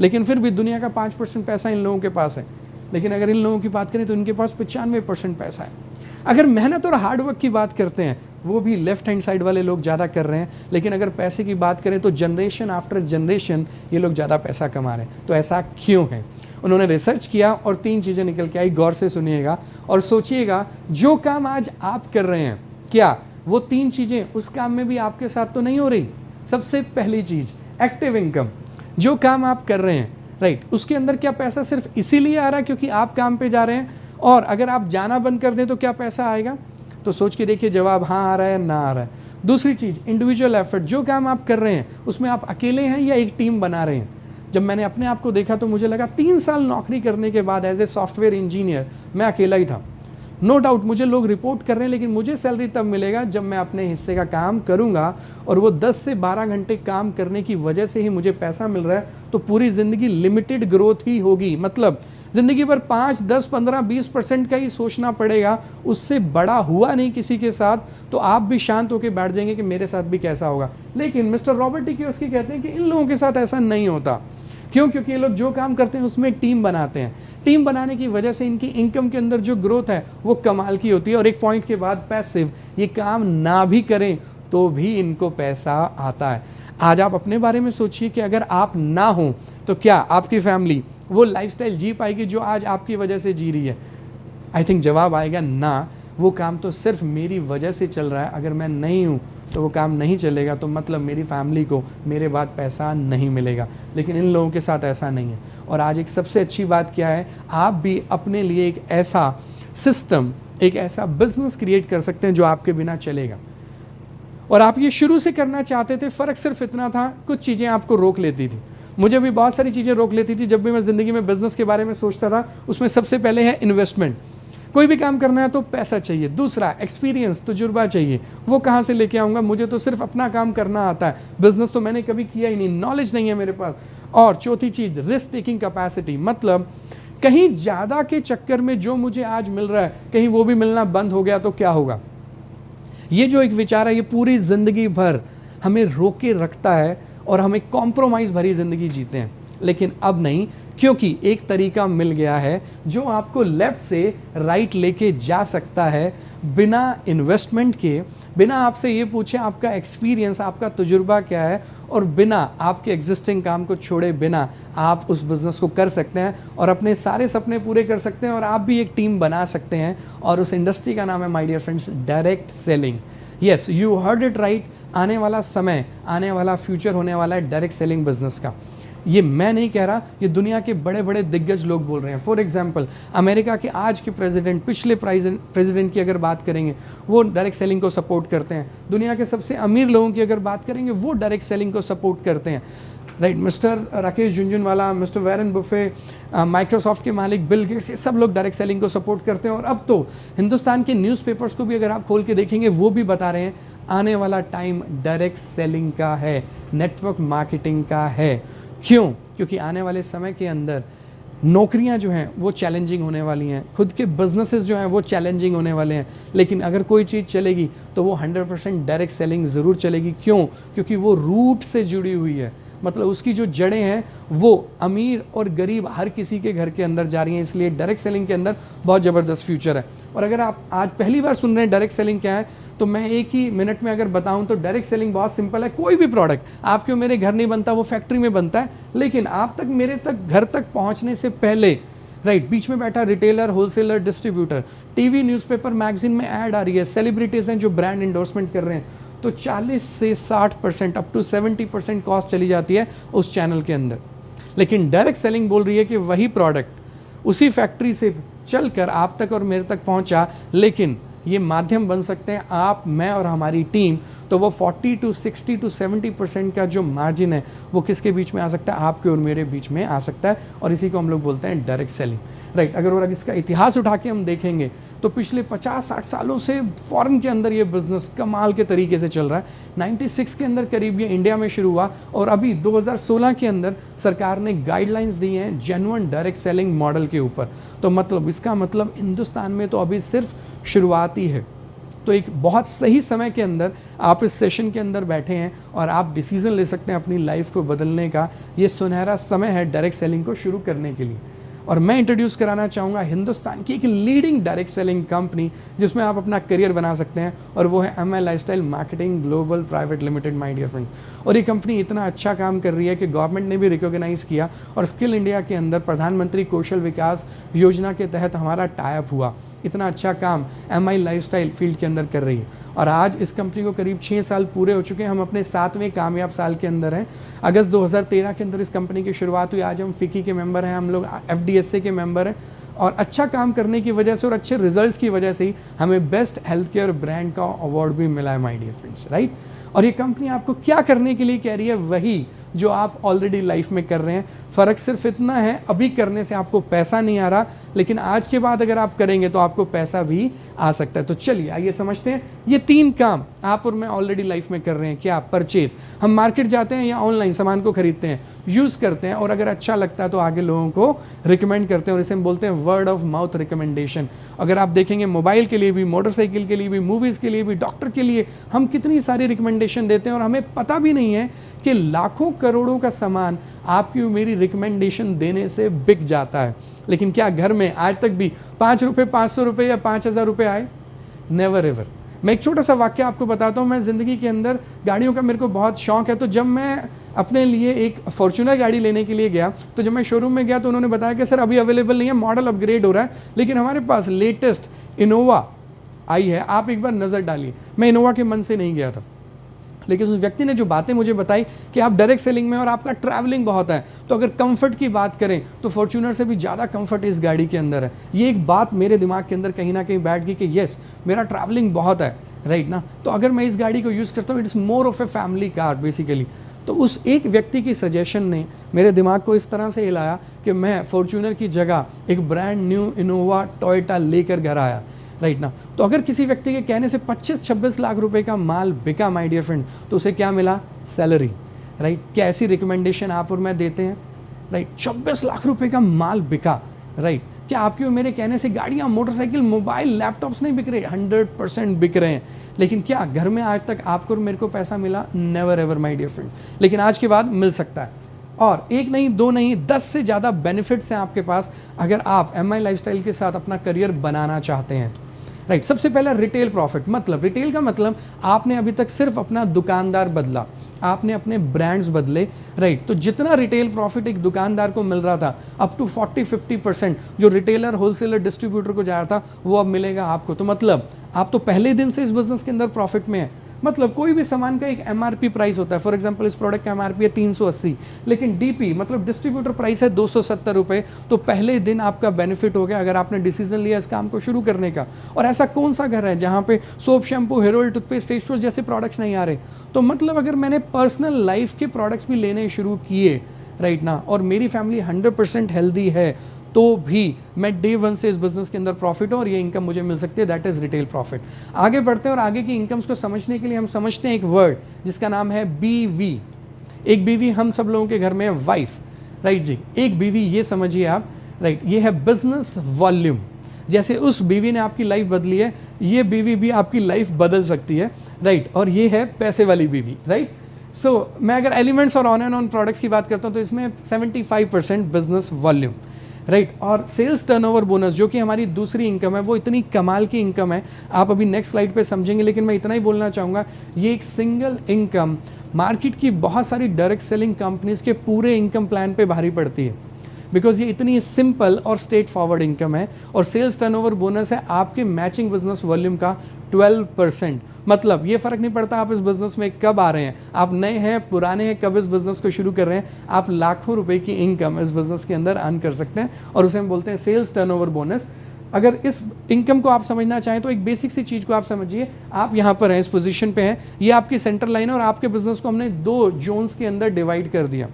लेकिन फिर भी दुनिया का 5% पैसा इन लोगों के पास है। लेकिन अगर इन लोगों की बात करें तो इनके पास 95% पैसा है। अगर मेहनत और हार्डवर्क की बात करते हैं वो भी लेफ्ट हैंड साइड वाले लोग ज़्यादा कर रहे हैं। लेकिन अगर पैसे की बात करें तो जनरेशन आफ्टर जनरेशन ये लोग ज़्यादा पैसा कमा रहे हैं। तो ऐसा क्यों है? उन्होंने रिसर्च किया और 3 चीज़ें निकल के आई। गौर से सुनिएगा और सोचिएगा, जो काम आज आप कर रहे हैं क्या वो 3 चीज़ें उस काम में भी आपके साथ तो नहीं हो रही। सबसे पहली चीज़ एक्टिव इनकम, जो काम आप कर रहे हैं, राइट, उसके अंदर क्या पैसा सिर्फ इसीलिए आ रहा है क्योंकि आप काम पे जा रहे हैं, और अगर आप जाना बंद कर दें तो क्या पैसा आएगा? तो सोच के देखिए जवाब हाँ आ रहा है, ना आ रहा है। दूसरी चीज़ इंडिविजुअल एफर्ट, जो काम आप कर रहे हैं उसमें आप अकेले हैं या एक टीम बना रहे हैं। जब मैंने अपने आप को देखा तो मुझे लगा 3 साल नौकरी करने के बाद एज ए सॉफ्टवेयर इंजीनियर मैं अकेला ही था। नो डाउट मुझे लोग रिपोर्ट कर रहे हैं, लेकिन मुझे सैलरी तब मिलेगा जब मैं अपने हिस्से का काम करूंगा, और वो 10 से 12 घंटे काम करने की वजह से ही मुझे पैसा मिल रहा है। तो पूरी ज़िंदगी लिमिटेड ग्रोथ ही होगी, मतलब ज़िंदगी भर 5, 10, 15, 20% का ही सोचना पड़ेगा, उससे बड़ा हुआ नहीं किसी के साथ। तो आप भी शांत होकर बैठ जाएंगे कि मेरे साथ भी कैसा होगा। लेकिन मिस्टर रॉबर्ट टी कियोसाकी कहते हैं कि इन लोगों के साथ ऐसा नहीं होता। क्यों? क्योंकि ये लोग जो काम करते हैं उसमें एक टीम बनाते हैं। टीम बनाने की वजह से इनकी इनकम के अंदर जो ग्रोथ है वो कमाल की होती है, और एक पॉइंट के बाद पैसिव, ये काम ना भी करें तो भी इनको पैसा आता है। आज आप अपने बारे में सोचिए कि अगर आप ना हो तो क्या आपकी फैमिली वो लाइफस्टाइल जी पाएगी जो आज आपकी वजह से जी रही है? आई थिंक जवाब आएगा ना। वो काम तो सिर्फ मेरी वजह से चल रहा है, अगर मैं नहीं हूँ तो वो काम नहीं चलेगा, तो मतलब मेरी फैमिली को मेरे बाद पैसा नहीं मिलेगा। लेकिन इन लोगों के साथ ऐसा नहीं है। और आज एक सबसे अच्छी बात क्या है, आप भी अपने लिए एक ऐसा सिस्टम, एक ऐसा बिजनेस क्रिएट कर सकते हैं जो आपके बिना चलेगा। और आप ये शुरू से करना चाहते थे, फ़र्क सिर्फ इतना था, कुछ चीज़ें आपको रोक लेती थी। मुझे भी बहुत सारी चीज़ें रोक लेती थी। जब भी मैं ज़िंदगी में बिज़नेस के बारे में सोचता था, उसमें सबसे पहले है इन्वेस्टमेंट। कोई भी काम करना है तो पैसा चाहिए। दूसरा एक्सपीरियंस, तजुर्बा चाहिए। वो कहाँ से लेके आऊँगा? मुझे तो सिर्फ अपना काम करना आता है, बिजनेस तो मैंने कभी किया ही नहीं, नॉलेज नहीं है मेरे पास। और चौथी चीज़ रिस्क टेकिंग कैपेसिटी, मतलब कहीं ज़्यादा के चक्कर में जो मुझे आज मिल रहा है कहीं वो भी मिलना बंद हो गया तो क्या होगा? ये जो एक विचार है ये पूरी ज़िंदगी भर हमें रोके रखता है और हमें कॉम्प्रोमाइज़ भरी ज़िंदगी जीते हैं। लेकिन अब नहीं, क्योंकि एक तरीका मिल गया है जो आपको लेफ्ट से राइट लेके जा सकता है, बिना इन्वेस्टमेंट के, बिना आपसे ये पूछे आपका एक्सपीरियंस, आपका तजुर्बा क्या है, और बिना आपके एग्जिस्टिंग काम को छोड़े बिना आप उस बिज़नेस को कर सकते हैं और अपने सारे सपने पूरे कर सकते हैं। और आप भी एक टीम बना सकते हैं, और उस इंडस्ट्री का नाम है my dear friends direct selling. Yes, you heard it right. आने वाला समय, आने वाला फ्यूचर होने वाला है डायरेक्ट सेलिंग बिजनेस का। ये मैं नहीं कह रहा, ये दुनिया के बड़े बड़े दिग्गज लोग बोल रहे हैं। फॉर एग्जांपल अमेरिका के आज के प्रेसिडेंट, पिछले प्रेसिडेंट की अगर बात करेंगे वो डायरेक्ट सेलिंग को सपोर्ट करते हैं। दुनिया के सबसे अमीर लोगों की अगर बात करेंगे वो डायरेक्ट सेलिंग को सपोर्ट करते हैं, right. Mister Rakesh Jhunjhunwala, mister Warren Buffett, Microsoft के मालिक बिल गेट्स, ये सब लोग डायरेक्ट सेलिंग को सपोर्ट करते हैं। और अब तो हिंदुस्तान के न्यूज़पेपर्स को भी अगर आप खोल के देखेंगे वो भी बता रहे हैं आने वाला टाइम डायरेक्ट सेलिंग का है, नेटवर्क मार्केटिंग का है। क्यों? क्योंकि आने वाले समय के अंदर नौकरियां जो हैं वो चैलेंजिंग होने वाली हैं, खुद के बिजनेसेस जो हैं वो चैलेंजिंग होने वाले हैं। लेकिन अगर कोई चीज़ चलेगी तो वो 100% डायरेक्ट सेलिंग ज़रूर चलेगी। क्यों? क्योंकि वो रूट से जुड़ी हुई है, मतलब उसकी जो जड़ें हैं वो अमीर और गरीब हर किसी के घर के अंदर जा रही हैं। इसलिए डायरेक्ट सेलिंग के अंदर बहुत ज़बरदस्त फ्यूचर है। और अगर आप आज पहली बार सुन रहे हैं डायरेक्ट सेलिंग क्या है, तो मैं एक ही मिनट में अगर बताऊं तो डायरेक्ट सेलिंग बहुत सिंपल है। कोई भी प्रोडक्ट आपके और मेरे घर नहीं बनता, वो फैक्ट्री में बनता है, लेकिन आप तक, मेरे तक, घर तक पहुंचने से पहले, राइट, बीच में बैठा retailer, wholesaler, distributor, TV, newspaper, magazine में ऐड आ रही है, सेलिब्रिटीज़ हैं जो ब्रांड इंडोर्समेंट कर रहे हैं, तो 40 से 60% अप टू 70% कॉस्ट चली जाती है उस चैनल के अंदर। लेकिन डायरेक्ट सेलिंग बोल रही है कि वही प्रोडक्ट उसी फैक्ट्री से चलकर आप तक और मेरे तक पहुंचा, लेकिन ये माध्यम बन सकते हैं आप, मैं और हमारी टीम। तो वो 40 to 60 to 70% का जो मार्जिन है वो किसके बीच में आ सकता है? आपके और मेरे बीच में आ सकता है, और इसी को हम लोग बोलते हैं डायरेक्ट सेलिंग, राइट। अगर इसका इतिहास उठा के हम देखेंगे तो पिछले 50-60 सालों से फॉरेन के अंदर ये बिज़नेस कमाल के तरीके से चल रहा है। 96 के अंदर करीब ये इंडिया में शुरू हुआ, और अभी 2016 के अंदर सरकार ने गाइडलाइंस दी हैं जेन्युइन डायरेक्ट सेलिंग मॉडल के ऊपर। तो मतलब इसका मतलब हिंदुस्तान में तो अभी सिर्फ शुरुआत ही है। तो एक बहुत सही समय के अंदर आप इस सेशन के अंदर बैठे हैं और आप डिसीजन ले सकते हैं अपनी लाइफ को बदलने का। ये सुनहरा समय है डायरेक्ट सेलिंग को शुरू करने के लिए। और मैं इंट्रोड्यूस कराना चाहूँगा हिंदुस्तान की एक लीडिंग डायरेक्ट सेलिंग कंपनी जिसमें आप अपना करियर बना सकते हैं, और वो है MI lifestyle marketing global private limited, my dear friends. और ये कंपनी इतना अच्छा काम कर रही है कि गवर्नमेंट ने भी रिकॉग्नाइज़ किया, और स्किल इंडिया के अंदर प्रधानमंत्री कौशल विकास योजना के तहत हमारा टाई अप हुआ। इतना अच्छा काम MI लाइफस्टाइल फील्ड के अंदर कर रही है। और आज इस कंपनी को करीब 6 साल पूरे हो चुके हैं, हम अपने 7वें कामयाब साल के अंदर हैं। अगस्त 2013 के अंदर इस कंपनी की शुरुआत हुई, आज हम FICCI के मेंबर हैं, हम लोग FDSA के मेंबर हैं। और अच्छा काम करने की वजह से और अच्छे रिजल्ट्स की वजह से ही हमें बेस्ट हेल्थ केयर ब्रांड का अवार्ड भी मिला है माय डियर फ्रेंड्स, राइट। और ये कंपनी आपको क्या करने के लिए कह रही है, वही जो आप ऑलरेडी लाइफ में कर रहे हैं। फ़र्क सिर्फ इतना है, अभी करने से आपको पैसा नहीं आ रहा, लेकिन आज के बाद अगर आप करेंगे तो आपको पैसा भी आ सकता है। तो चलिए आइए समझते हैं ये 3 काम आप और मैं ऑलरेडी लाइफ में कर रहे हैं। क्या? परचेज, हम मार्केट जाते हैं या ऑनलाइन सामान को खरीदते हैं, यूज़ करते हैं और अगर अच्छा लगता है तो आगे लोगों को रिकमेंड करते हैं, और इसे हम बोलते हैं वर्ड ऑफ माउथ रिकमेंडेशन। अगर आप देखेंगे मोबाइल के लिए भी, मोटरसाइकिल के लिए भी, मूवीज़ के लिए भी, डॉक्टर के लिए, हम कितनी सारी रिकमेंडेशन देते हैं और हमें पता भी नहीं है कि लाखों करोड़ों का सामान आपकी और मेरी रिकमेंडेशन देने से बिक जाता है। लेकिन क्या घर में आज तक भी 5 रुपये, 500 रुपये या 5000 रुपये आए? Never ever. मैं एक छोटा सा वाक्य आपको बताता हूँ। मैं ज़िंदगी के अंदर गाड़ियों का मेरे को बहुत शौक है, तो जब मैं अपने लिए एक फॉर्च्यूनर गाड़ी लेने के लिए गया, तो जब मैं शोरूम में गया तो उन्होंने बताया कि सर अभी अवेलेबल नहीं है, मॉडल अपग्रेड हो रहा है, लेकिन हमारे पास लेटेस्ट इनोवा आई है, आप एक बार नज़र डालिए। मैं इनोवा के मन से नहीं गया था, लेकिन उस व्यक्ति ने जो बातें मुझे बताई कि आप डायरेक्ट सेलिंग में और आपका ट्रैवलिंग बहुत है, तो अगर कंफर्ट की बात करें तो फॉर्च्यूनर से भी ज़्यादा कंफर्ट इस गाड़ी के अंदर है। ये एक बात मेरे दिमाग के अंदर कहीं ना कहीं बैठ गई कि येस, मेरा ट्रैवलिंग बहुत है, राइट ना। तो अगर मैं इस गाड़ी को यूज़ करता हूँ, it is more of a family car basically. तो उस एक व्यक्ति की सजेशन ने मेरे दिमाग को इस तरह से हिलाया कि मैं फॉर्च्यूनर की जगह एक ब्रांड न्यू इनोवा टोयोटा लेकर घर आया, राइट ना। तो अगर किसी व्यक्ति के कहने से 25-26 लाख रुपए का माल बिका माय डियर फ्रेंड, तो उसे क्या मिला? Salary, right. क्या ऐसी रिकमेंडेशन आप और मैं देते हैं? राइट। 26 लाख रुपए का माल बिका, राइट। क्या आपके और मेरे कहने से गाड़ियाँ, मोटरसाइकिल, मोबाइल, लैपटॉप्स नहीं बिक रहे? 100% बिक रहे हैं। लेकिन क्या घर में आज तक आपको और मेरे को पैसा मिला? Never ever my dear friend. लेकिन आज के बाद मिल सकता है। और एक नहीं, 2 नहीं, 10 से ज़्यादा बेनिफिट्स हैं आपके पास अगर आप MI लाइफस्टाइल के साथ अपना करियर बनाना चाहते हैं तो, राइट। सबसे पहला रिटेल प्रॉफिट। मतलब रिटेल का मतलब आपने अभी तक सिर्फ अपना दुकानदार बदला, आपने अपने ब्रांड्स बदले, राइट। तो जितना रिटेल प्रॉफिट एक दुकानदार को मिल रहा था, अप टू 40-50% जो रिटेलर, होलसेलर, डिस्ट्रीब्यूटर को जा रहा था, वो अब मिलेगा आपको। तो मतलब आप तो पहले दिन से इस बिजनेस के अंदर प्रॉफिट में है। मतलब कोई भी सामान का एक MRP प्राइस होता है। फॉर एग्जांपल इस प्रोडक्ट का MRP है 380, लेकिन DP मतलब डिस्ट्रीब्यूटर प्राइस है 270 रुपये। तो पहले दिन आपका बेनिफिट हो गया अगर आपने डिसीजन लिया इस काम को शुरू करने का। और ऐसा कौन सा घर है जहाँ पे soap, shampoo, hair oil, toothpaste, face wash जैसे प्रोडक्ट्स नहीं आ रहे? तो मतलब अगर मैंने पर्सनल लाइफ के प्रोडक्ट्स भी लेने शुरू किए, राइट ना, और मेरी फैमिली 100% हेल्दी है, तो भी मैं डे 1 से इस बिजनेस के अंदर प्रॉफिट हूँ और ये इनकम मुझे मिल सकती है। That is retail profit. आगे बढ़ते हैं और आगे की इनकम्स को समझने के लिए हम समझते हैं एक वर्ड जिसका नाम है BV। एक बीवी हम सब लोगों के घर में है, वाइफ, राइट जी। एक बीवी ये समझिए आप, राइट, ये है बिजनेस वॉल्यूम। जैसे उस बीवी ने आपकी लाइफ बदली है, ये बीवी भी आपकी लाइफ बदल सकती है, राइट। और ये है पैसे वाली बीवी, राइट। सो मैं अगर एलिमेंट्स और ऑन एंड ऑन प्रोडक्ट्स की बात करता हूँ तो इसमें 75% बिजनेस वॉल्यूम, राइट। और सेल्स टर्नओवर बोनस जो कि हमारी दूसरी इनकम है, वो इतनी कमाल की इनकम है, आप अभी नेक्स्ट स्लाइड पे समझेंगे। लेकिन मैं इतना ही बोलना चाहूँगा, ये एक सिंगल इनकम मार्केट की बहुत सारी डायरेक्ट सेलिंग कंपनीज के पूरे इनकम प्लान पे भारी पड़ती है, बिकॉज ये इतनी सिंपल और स्ट्रेट फॉरवर्ड इनकम है। और सेल्स टर्नओवर बोनस है आपके मैचिंग बिजनेस वॉल्यूम का 12%। मतलब ये फ़र्क नहीं पड़ता आप इस बिज़नेस में कब आ रहे हैं, आप नए हैं, पुराने हैं, कब इस बिज़नेस को शुरू कर रहे हैं, आप लाखों रुपए की इनकम इस बिज़नेस के अंदर अर्न कर सकते हैं और उसे हम बोलते हैं सेल्स टर्नओवर बोनस। अगर इस इनकम को आप समझना चाहें तो एक बेसिक सी चीज़ को आप समझिए। आप यहाँ पर हैं, इस पोजीशन पे हैं, ये आपकी सेंटर लाइन है और आपके बिज़नेस को हमने 2 जोन्स के अंदर डिवाइड कर दिया।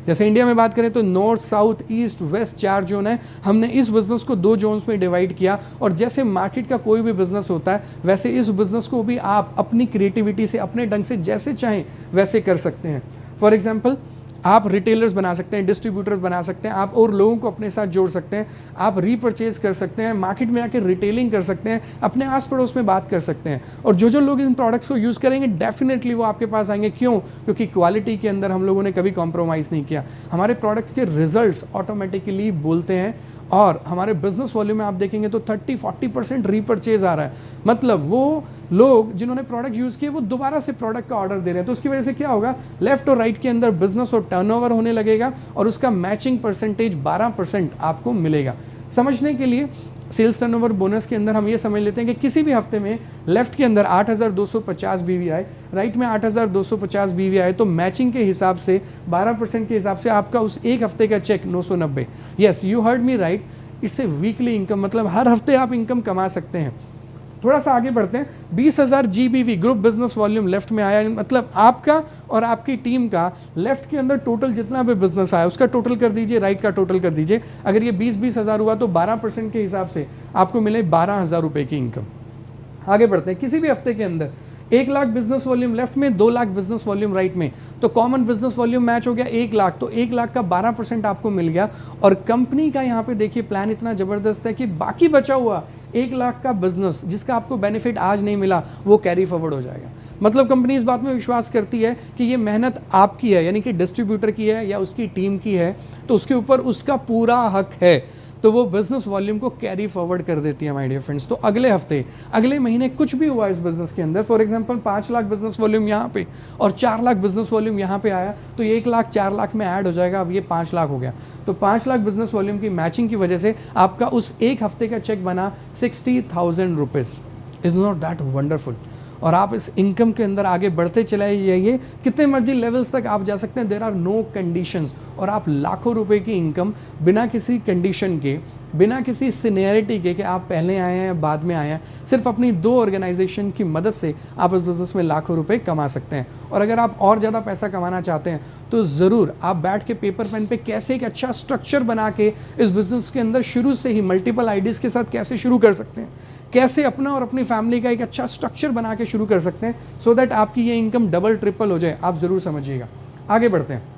जैसे इंडिया में बात करें तो north, south, east, west 4 zone है। हमने इस बिज़नेस को 2 जोन्स में डिवाइड किया और जैसे मार्केट का कोई भी बिज़नेस होता है वैसे इस बिज़नेस को भी आप अपनी क्रिएटिविटी से, अपने ढंग से जैसे चाहें वैसे कर सकते हैं। फॉर एग्जांपल आप रिटेलर्स बना सकते हैं, डिस्ट्रीब्यूटर्स बना सकते हैं, आप और लोगों को अपने साथ जोड़ सकते हैं, आप रीपरचेज कर सकते हैं, मार्केट में आकर रिटेलिंग कर सकते हैं, अपने आस पड़ोस में बात कर सकते हैं। और जो लोग इन प्रोडक्ट्स को यूज़ करेंगे डेफिनेटली वो आपके पास आएंगे। क्यों? क्योंकि क्वालिटी के अंदर हम लोगों ने कभी कॉम्प्रोमाइज़ नहीं किया। हमारे प्रोडक्ट्स के रिजल्ट्स ऑटोमेटिकली बोलते हैं और हमारे बिजनेस वॉल्यूम में आप देखेंगे तो 30-40% रीपरचेज आ रहा है। मतलब वो लोग जिन्होंने प्रोडक्ट यूज़ किए वो दोबारा से प्रोडक्ट का ऑर्डर दे रहे हैं। तो उसकी वजह से क्या होगा, लेफ्ट और राइट के अंदर बिजनेस और टर्नओवर होने लगेगा और उसका मैचिंग परसेंटेज 12% आपको मिलेगा। समझने के लिए सेल्स टर्नओवर बोनस के अंदर हम ये समझ लेते हैं कि किसी भी हफ्ते में लेफ्ट के अंदर 8,250 बीवी आए, राइट में 8,250 बीवी आए, तो मैचिंग के हिसाब से 12% के हिसाब से आपका उस एक हफ्ते का cheque 990। Yes, you heard me right, it's a weekly income, मतलब हर हफ्ते आप इनकम कमा सकते हैं। थोड़ा सा आगे बढ़ते हैं, 20,000 GBV group business volume left में आया, मतलब आपका और आपकी टीम का लेफ्ट के अंदर टोटल जितना भी बिजनेस आया उसका टोटल कर दीजिए, राइट का टोटल कर दीजिए। अगर ये 20-20 हज़ार हुआ तो 12% के हिसाब से आपको मिले 12,000 रुपये की इनकम। आगे बढ़ते हैं, किसी भी हफ्ते के अंदर 1 लाख बिजनेस वॉल्यूम लेफ्ट में, 2 लाख बिजनेस वॉल्यूम राइट में, तो कॉमन बिजनेस वॉल्यूम मैच हो गया 1 लाख, तो 1 लाख का 12% आपको मिल गया। और कंपनी का यहाँ पे देखिए प्लान इतना ज़बरदस्त है कि बाकी बचा हुआ 1 लाख का बिजनेस जिसका आपको बेनिफिट आज नहीं मिला वो कैरी फॉरवर्ड हो जाएगा। मतलब कंपनी इस बात में विश्वास करती है कि ये मेहनत आपकी है, यानी कि डिस्ट्रीब्यूटर की है या उसकी टीम की है, तो उसके ऊपर उसका पूरा हक है, तो वो बिजनेस वॉल्यूम को कैरी फॉरवर्ड कर देती है माय डियर फ्रेंड्स। तो अगले हफ्ते, अगले महीने कुछ भी हुआ इस बिजनेस के अंदर, for example 5 lakh business volume यहाँ पे और 4 लाख बिजनेस वॉल्यूम यहाँ पे आया, तो ये 1 लाख 4 लाख में ऐड हो जाएगा, अब ये 5 लाख हो गया। तो 5 लाख बिजनेस वॉल्यूम की मैचिंग की वजह से आपका उस एक हफ्ते का चेक बना 60,000 rupees. Is not that wonderful? और आप इस इनकम के अंदर आगे बढ़ते चले जाइए, कितने मर्जी लेवल्स तक आप जा सकते हैं, देयर आर नो कंडीशंस, और आप लाखों रुपए की इनकम बिना किसी कंडीशन के, बिना किसी सीनियरिटी के कि आप पहले आए हैं बाद में आए हैं, सिर्फ अपनी 2 ऑर्गेनाइजेशन की मदद से आप इस बिज़नेस में लाखों रुपए कमा सकते हैं। और अगर आप और ज़्यादा पैसा कमाना चाहते हैं तो ज़रूर आप बैठ के पेपर पेन पे कैसे एक अच्छा स्ट्रक्चर बना के इस बिज़नेस के अंदर शुरू से ही मल्टीपल आइडियाज़ के साथ कैसे शुरू कर सकते हैं, कैसे अपना और अपनी फैमिली का एक अच्छा स्ट्रक्चर बना के शुरू कर सकते हैं, सो दैट आपकी ये इनकम डबल ट्रिपल हो जाए, आप ज़रूर समझिएगा। आगे बढ़ते हैं।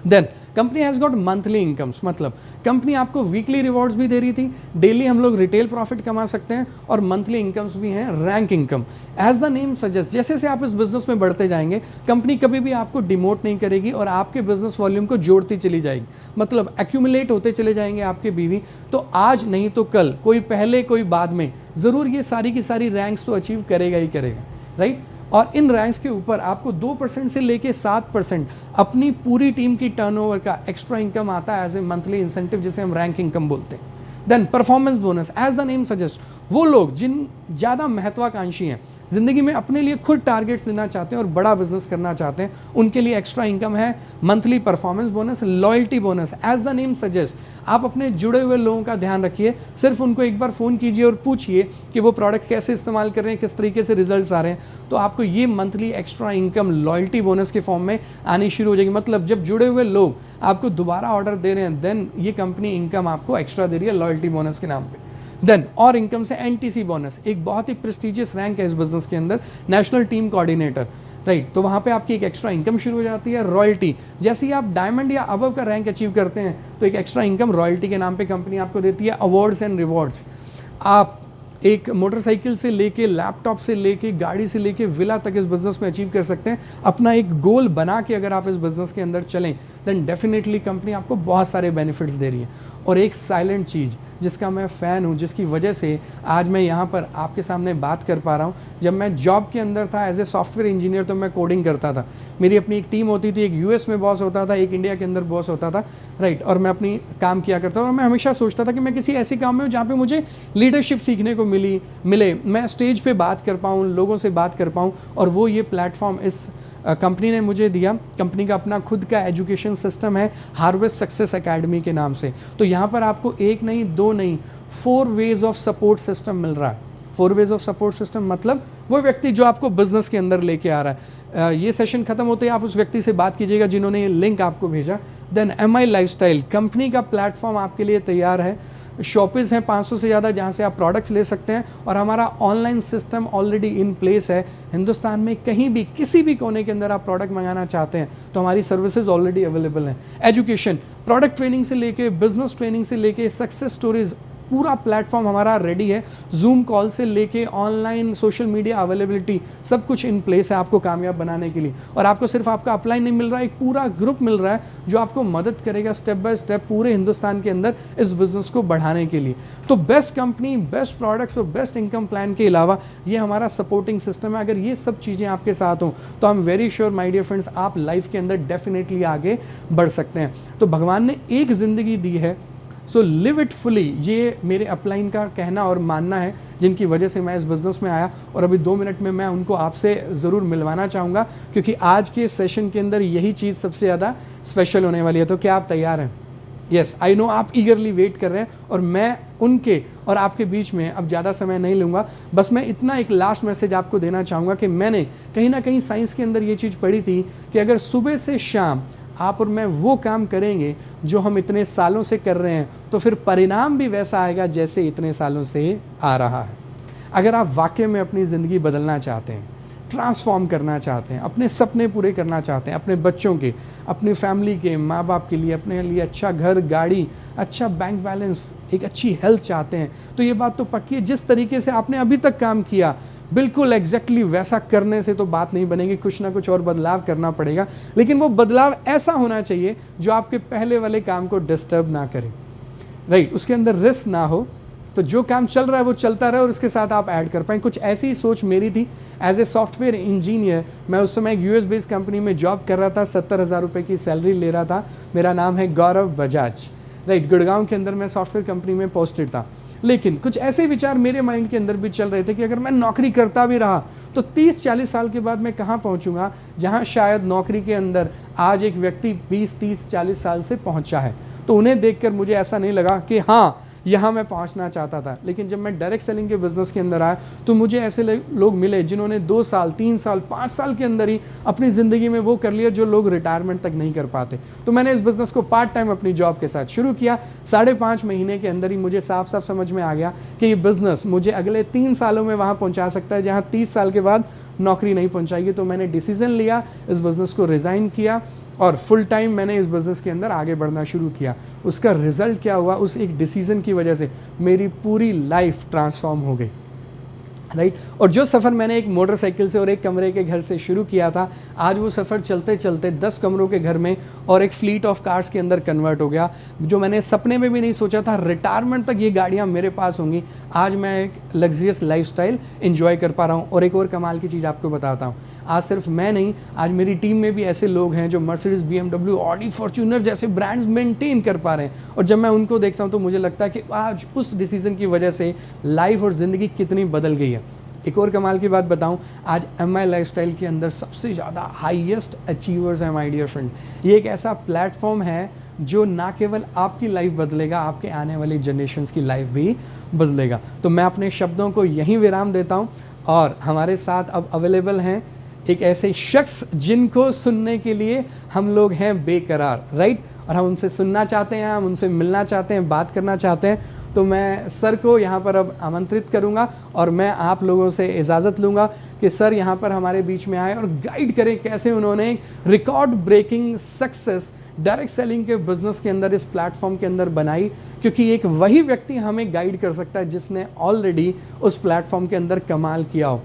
Then company has got monthly incomes, मतलब कंपनी आपको वीकली रिवॉर्ड्स भी दे रही थी, डेली हम लोग रिटेल प्रॉफिट कमा सकते हैं, और मंथली इनकम्स भी हैं rank income. As the name suggest, जैसे जैसे आप इस बिजनेस में बढ़ते जाएंगे कंपनी कभी भी आपको डिमोट नहीं करेगी और आपके बिजनेस वॉल्यूम को जोड़ती चली जाएगी, मतलब एक्यूमुलेट होते चले जाएंगे आपके बीवी। तो आज नहीं तो कल, कोई पहले कोई बाद में, ज़रूर ये सारी की सारी रैंक्स तो अचीव करेगा ही करेगा, राइट। और इन रैंक्स के ऊपर आपको 2% से लेके 7% अपनी पूरी टीम की टर्नओवर का एक्स्ट्रा इनकम आता है एज ए मंथली इंसेंटिव, जिसे हम रैंक इनकम बोलते हैं। Then performance bonus, as the name suggest, वो लोग जिन ज़्यादा महत्वाकांक्षी हैं, ज़िंदगी में अपने लिए खुद टारगेट्स लेना चाहते हैं और बड़ा बिजनेस करना चाहते हैं, उनके लिए एक्स्ट्रा इनकम है monthly performance bonus, loyalty bonus. As the name suggest, आप अपने जुड़े हुए लोगों का ध्यान रखिए, सिर्फ उनको एक बार फ़ोन कीजिए और पूछिए कि वो प्रोडक्ट्स कैसे इस्तेमाल कर रहे हैं, किस तरीके से रिजल्ट्स आ रहे हैं, तो आपको ये monthly extra income loyalty bonus के फॉर्म में आनी शुरू हो जाएगी। मतलब जब जुड़े हुए लोग आपको दोबारा ऑर्डर दे रहे हैं, देन ये कंपनी इनकम आपको एक्स्ट्रा दे रही है लॉयल्टी बोनस के नाम पे। देन और इनकम से एनटीसी बोनस, एक बहुत ही प्रेस्टिजियस रैंक है इस बिजनेस के अंदर, नेशनल टीम कोऑर्डिनेटर, राइट। तो वहाँ पे आपकी एक एक्स्ट्रा इनकम शुरू हो जाती है। रॉयल्टी, जैसे ही आप डायमंड या अबव का रैंक अचीव करते हैं तो एक एक्स्ट्रा इनकम रॉयल्टी के नाम पे कंपनी आपको देती है। अवार्ड्स एंड रिवॉर्ड्स, आप एक मोटरसाइकिल से लेके, लैपटॉप से लेके, गाड़ी से लेके विला तक इस बिज़नेस में अचीव कर सकते हैं। अपना एक गोल बना के अगर आप इस बिज़नेस के अंदर चलें देन डेफिनेटली कंपनी आपको बहुत सारे बेनिफिट्स दे रही है। और एक साइलेंट चीज़ जिसका मैं फ़ैन हूँ, जिसकी वजह से आज मैं यहाँ पर आपके सामने बात कर पा रहा हूँ, जब मैं जॉब के अंदर था एज ए सॉफ्टवेयर इंजीनियर तो मैं कोडिंग करता था, मेरी अपनी एक टीम होती थी, एक यूएस में बॉस होता था, एक इंडिया के अंदर बॉस होता था, राइट। और मैं अपनी काम किया करता था और मैं हमेशा सोचता था कि मैं किसी ऐसे काम में हूँ जहाँ पे मुझे लीडरशिप सीखने को मिले, मैं स्टेज पे बात कर पाऊँ, लोगों से बात कर पाऊँ, और वो ये प्लेटफॉर्म इस कंपनी ने मुझे दिया। कंपनी का अपना खुद का एजुकेशन सिस्टम है, हार्वेस्ट सक्सेस एकेडमी के नाम से। तो यहाँ पर आपको एक नहीं, दो नहीं, 4 वेज ऑफ सपोर्ट सिस्टम मिल रहा है। 4 वेज ऑफ सपोर्ट सिस्टम मतलब वो व्यक्ति जो आपको बिजनेस के अंदर लेके आ रहा है। ये सेशन खत्म होते ही आप उस व्यक्ति से बात कीजिएगा जिन्होंने ये लिंक आपको भेजा। देन MI लाइफस्टाइल, कंपनी का प्लेटफॉर्म आपके लिए तैयार है। शॉपिस हैं 500 से ज़्यादा जहाँ से आप प्रोडक्ट्स ले सकते हैं, और हमारा online system already in place है। हिंदुस्तान में कहीं भी किसी भी कोने के अंदर आप प्रोडक्ट मंगाना चाहते हैं तो हमारी सर्विसेज ऑलरेडी अवेलेबल हैं। एजुकेशन, प्रोडक्ट ट्रेनिंग से लेके, बिजनेस ट्रेनिंग से लेके, सक्सेस स्टोरीज, पूरा प्लेटफॉर्म हमारा रेडी है। जूम कॉल से लेके ऑनलाइन सोशल मीडिया अवेलेबिलिटी, सब कुछ इन प्लेस है आपको कामयाब बनाने के लिए। और आपको सिर्फ आपका अपलाइन नहीं मिल रहा है, एक पूरा ग्रुप मिल रहा है जो आपको मदद करेगा स्टेप बाय स्टेप पूरे हिंदुस्तान के अंदर इस बिज़नेस को बढ़ाने के लिए। तो बेस्ट कंपनी, बेस्ट प्रोडक्ट्स और बेस्ट इनकम प्लान के अलावा ये हमारा सपोर्टिंग सिस्टम है। अगर ये सब चीज़ें आपके साथ हों तो I am very sure my dear friends, आप लाइफ के अंदर डेफिनेटली आगे बढ़ सकते हैं। तो भगवान ने एक ज़िंदगी दी है, सो लिव इट फुली, ये मेरे अपलाइन का कहना और मानना है, जिनकी वजह से मैं इस बिज़नेस में आया। और अभी 2 मिनट में मैं उनको आपसे ज़रूर मिलवाना चाहूँगा, क्योंकि आज के सेशन के अंदर यही चीज़ सबसे ज़्यादा स्पेशल होने वाली है। तो क्या आप तैयार हैं? यस, आई नो आप ईगरली वेट कर रहे हैं, और मैं उनके और आपके बीच में अब ज़्यादा समय नहीं लूँगा। बस मैं इतना एक लास्ट मैसेज आपको देना चाहूँगा कि मैंने कहीं ना कहीं साइंस के अंदर ये चीज़ पढ़ी थी कि अगर सुबह से शाम आप और मैं वो काम करेंगे जो हम इतने सालों से कर रहे हैं, तो फिर परिणाम भी वैसा आएगा जैसे इतने सालों से आ रहा है। अगर आप वाकई में अपनी ज़िंदगी बदलना चाहते हैं, ट्रांसफॉर्म करना चाहते हैं, अपने सपने पूरे करना चाहते हैं, अपने बच्चों के, अपनी फैमिली के, माँ बाप के लिए, अपने लिए अच्छा घर, गाड़ी, अच्छा बैंक बैलेंस, एक अच्छी हेल्थ चाहते हैं, तो ये बात तो पक्की है, जिस तरीके से आपने अभी तक काम किया बिल्कुल एग्जैक्टली वैसा करने से तो बात नहीं बनेगी, कुछ ना कुछ और बदलाव करना पड़ेगा। लेकिन वो बदलाव ऐसा होना चाहिए जो आपके पहले वाले काम को डिस्टर्ब ना करे, राइट, उसके अंदर रिस्क ना हो। तो जो काम चल रहा है वो चलता रहे और उसके साथ आप ऐड कर पाएँ। कुछ ऐसी सोच मेरी थी। एज ए सॉफ्टवेयर इंजीनियर मैं उस समय एक यूएस बेस्ड कंपनी में जॉब कर रहा था, 70,000 रुपये की सैलरी ले रहा था। मेरा नाम है गौरव बजाज, राइट, गुड़गांव के अंदर मैं सॉफ्टवेयर कंपनी में पोस्टेड था। लेकिन कुछ ऐसे विचार मेरे माइंड के अंदर भी चल रहे थे कि अगर मैं नौकरी करता भी रहा तो 30-40 साल के बाद मैं कहाँ पहुँचूँगा, जहाँ शायद नौकरी के अंदर आज एक व्यक्ति 20-30-40 साल से पहुँचा है। तो उन्हें देखकर मुझे ऐसा नहीं लगा कि हाँ यहाँ मैं पहुँचना चाहता था। लेकिन जब मैं डायरेक्ट सेलिंग के बिज़नेस के अंदर आया तो मुझे ऐसे लोग मिले जिन्होंने 2 साल, 3 साल, 5 साल के अंदर ही अपनी ज़िंदगी में वो कर लिया जो लोग रिटायरमेंट तक नहीं कर पाते। तो मैंने इस बिज़नेस को पार्ट टाइम अपनी जॉब के साथ शुरू किया। 5.5 महीने के अंदर ही मुझे साफ साफ समझ में आ गया कि ये बिज़नेस मुझे अगले 3 सालों में वहाँ पहुँचा सकता है जहाँ 30 साल के बाद नौकरी नहीं पहुँचाएगी। तो मैंने डिसीज़न लिया, इस बिज़नेस को रिज़ाइन किया और फुल टाइम मैंने इस बिज़नेस के अंदर आगे बढ़ना शुरू किया। उसका रिज़ल्ट क्या हुआ, उस एक डिसीज़न की वजह से मेरी पूरी लाइफ ट्रांसफॉर्म हो गई, राइट। और जो सफ़र मैंने एक मोटरसाइकिल से और एक कमरे के घर से शुरू किया था, आज वो सफ़र चलते चलते 10 कमरों के घर में और एक फ्लीट ऑफ कार्स के अंदर कन्वर्ट हो गया। जो मैंने सपने में भी नहीं सोचा था, रिटायरमेंट तक ये गाड़ियाँ मेरे पास होंगी। आज मैं एक लग्जरियस लाइफस्टाइल एंजॉय कर पा रहा हूँ। और एक और कमाल की चीज़ आपको बताता हूँ, आज सिर्फ मैं नहीं, आज मेरी टीम में भी ऐसे लोग हैं जो मर्सिडीज, BMW, ऑडी, फॉर्च्यूनर जैसे ब्रांड्स मेंटेन कर पा रहे हैं। और जब मैं उनको देखता हूँ तो मुझे लगता है कि आज उस डिसीज़न की वजह से लाइफ और ज़िंदगी कितनी बदल गई है। एक और कमाल की बात बताऊं, आज MI लाइफस्टाइल के अंदर सबसे ज़्यादा हाईएस्ट अचीवर्स हैं माय डियर फ्रेंड। ये एक ऐसा प्लेटफॉर्म है जो ना केवल आपकी लाइफ बदलेगा, आपके आने वाली जनरेशन्स की लाइफ भी बदलेगा। तो मैं अपने शब्दों को यहीं विराम देता हूं और हमारे साथ अब अवेलेबल हैं एक ऐसे शख्स जिनको सुनने के लिए हम लोग हैं बेकरार, राइट। और हम उनसे सुनना चाहते हैं, हम उनसे मिलना चाहते हैं, बात करना चाहते हैं। तो मैं सर को यहाँ पर अब आमंत्रित करूँगा और मैं आप लोगों से इजाज़त लूँगा कि सर यहाँ पर हमारे बीच में आए और गाइड करें कैसे उन्होंने एक record breaking success direct selling के बिज़नेस के अंदर, इस प्लेटफॉर्म के अंदर बनाई। क्योंकि एक वही व्यक्ति हमें गाइड कर सकता है जिसने ऑलरेडी उस प्लेटफॉर्म के अंदर कमाल किया हो।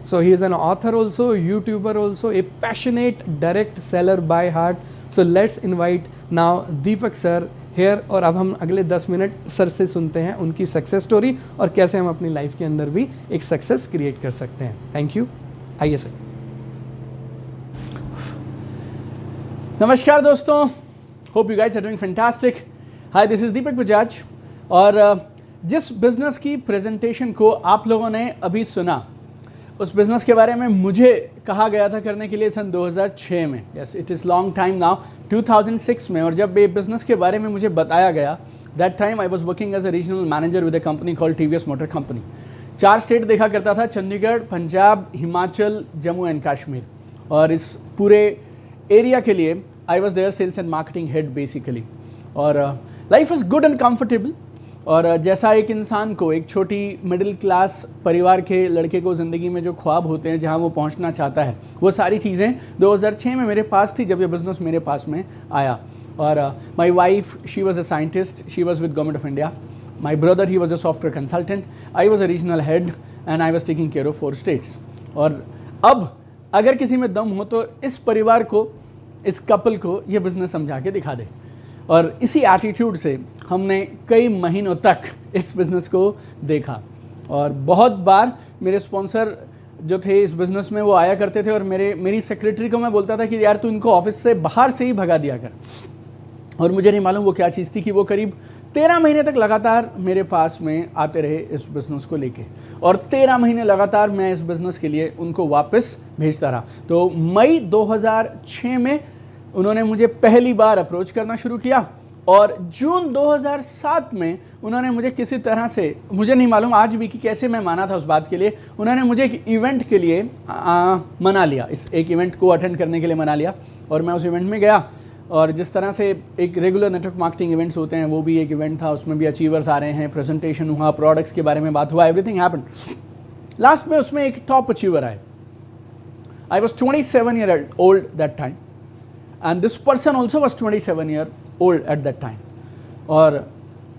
So he is an author also, YouTuber also, a passionate direct seller by heart. So let's invite now Deepak sir here और अब हम अगले 10 मिनट सर से सुनते हैं उनकी सक्सेस स्टोरी और कैसे हम अपनी लाइफ के अंदर भी एक सक्सेस क्रिएट कर सकते हैं। Thank you. आइए सर। नमस्कार दोस्तों, hope you guys are doing fantastic. Hi, this is Deepak Bajaj. और जिस बिजनेस की प्रेजेंटेशन को आप लोगों ने अभी सुना, उस बिज़नेस के बारे में मुझे कहा गया था करने के लिए सन 2006 में। Yes, it is long time now, 2006 में। और जब ये बिज़नेस के बारे में मुझे बताया गया, that time I was working as a regional manager with a company called TVS motor company. 4 state देखा करता था, चंडीगढ़, पंजाब, हिमाचल, जम्मू एंड कश्मीर। और इस पूरे एरिया के लिए I was there sales and marketing head basically. और life is good and comfortable. और जैसा एक इंसान को, एक छोटी मिडिल क्लास परिवार के लड़के को ज़िंदगी में जो ख्वाब होते हैं, जहां वो पहुंचना चाहता है, वो सारी चीज़ें 2006 में मेरे पास थी जब ये बिज़नेस मेरे पास में आया। और my wife, she was a scientist, she was with government of India. My brother, he was a software consultant. I was a regional head and I was taking care of 4 states. और अब अगर किसी में दम हो तो इस परिवार को, इस कपल को ये बिज़नेस समझा के दिखा दे। और इसी एटीट्यूड से हमने कई महीनों तक इस बिज़नेस को देखा। और बहुत बार मेरे स्पॉन्सर जो थे इस बिज़नेस में, वो आया करते थे और मेरी सेक्रेटरी को मैं बोलता था कि यार तू इनको ऑफिस से बाहर से ही भगा दिया कर। और मुझे नहीं मालूम वो क्या चीज़ थी कि वो करीब 13 महीने तक लगातार मेरे पास में आते रहे इस बिज़नेस को लेके, और 13 महीने लगातार मैं इस बिज़नेस के लिए उनको वापस भेजता रहा। तो मई 2006 में उन्होंने मुझे पहली बार अप्रोच करना शुरू किया, और जून 2007 में उन्होंने मुझे किसी तरह से, मुझे नहीं मालूम आज भी कि कैसे मैं माना था उस बात के लिए, उन्होंने मुझे एक इवेंट के लिए मना लिया, इस एक इवेंट को अटेंड करने के लिए मना लिया, और मैं उस इवेंट में गया। और जिस तरह से एक रेगुलर नेटवर्क मार्केटिंग इवेंट्स होते हैं, वो भी एक इवेंट था, उसमें भी अचीवर्स आ रहे हैं, प्रेजेंटेशन हुआ, प्रोडक्ट्स के बारे में बात हुआ, एवरीथिंग हैपेंड। लास्ट में उसमें एक टॉप अचीवर आए। I was 27 year old that time, and this person also was 27 year old at that time. और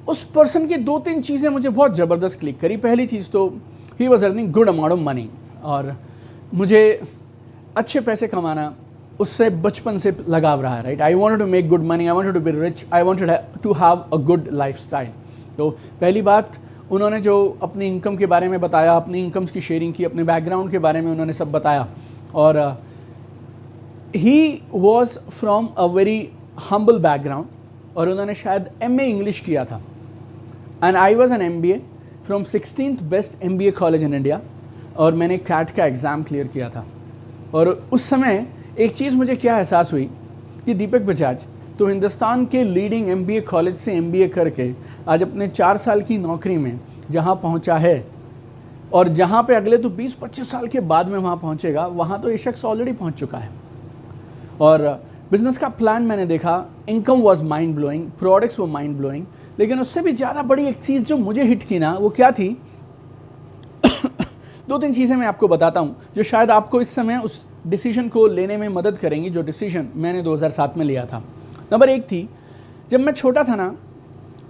उस पर्सन की 2-3 चीज़ें मुझे बहुत ज़बरदस्त क्लिक करी। पहली चीज़ तो he was earning good amount of money, और मुझे अच्छे पैसे कमाना उससे बचपन से लगाव रहा है, right. I wanted to make good money, I wanted to be rich, I wanted to have a good lifestyle. तो पहली बात, उन्होंने जो अपनी इनकम के बारे में बताया, अपनी इनकम्स की शेयरिंग की, अपने बैकग्राउंड के बारे में उन्होंने सब बताया। और he was from a very humble background, और उन्होंने शायद MA इंग्लिश किया था, and I was an MBA from 16th best MBA college in India, और मैंने CAT का एग्ज़ाम क्लियर किया था। और उस समय एक चीज़ मुझे क्या एहसास हुई कि दीपक बजाज तो हिंदुस्तान के लीडिंग MBA कॉलेज से MBA करके आज अपने 4 साल की नौकरी में जहाँ पहुँचा है, और जहाँ पे अगले तो 20-25 साल के बाद में वहाँ पहुँचेगा, वहाँ तो ये शख्स ऑलरेडी पहुँच चुका है। और बिज़नेस का प्लान मैंने देखा, income was mind blowing, products वो माइंड ब्लोइंग, लेकिन उससे भी ज़्यादा बड़ी एक चीज़ जो मुझे हिट की ना, वो क्या थी 2-3 चीज़ें मैं आपको बताता हूँ जो शायद आपको इस समय उस डिसीजन को लेने में मदद करेंगी, जो डिसीजन मैंने 2007 में लिया था। नंबर 1 थी, जब मैं छोटा था ना,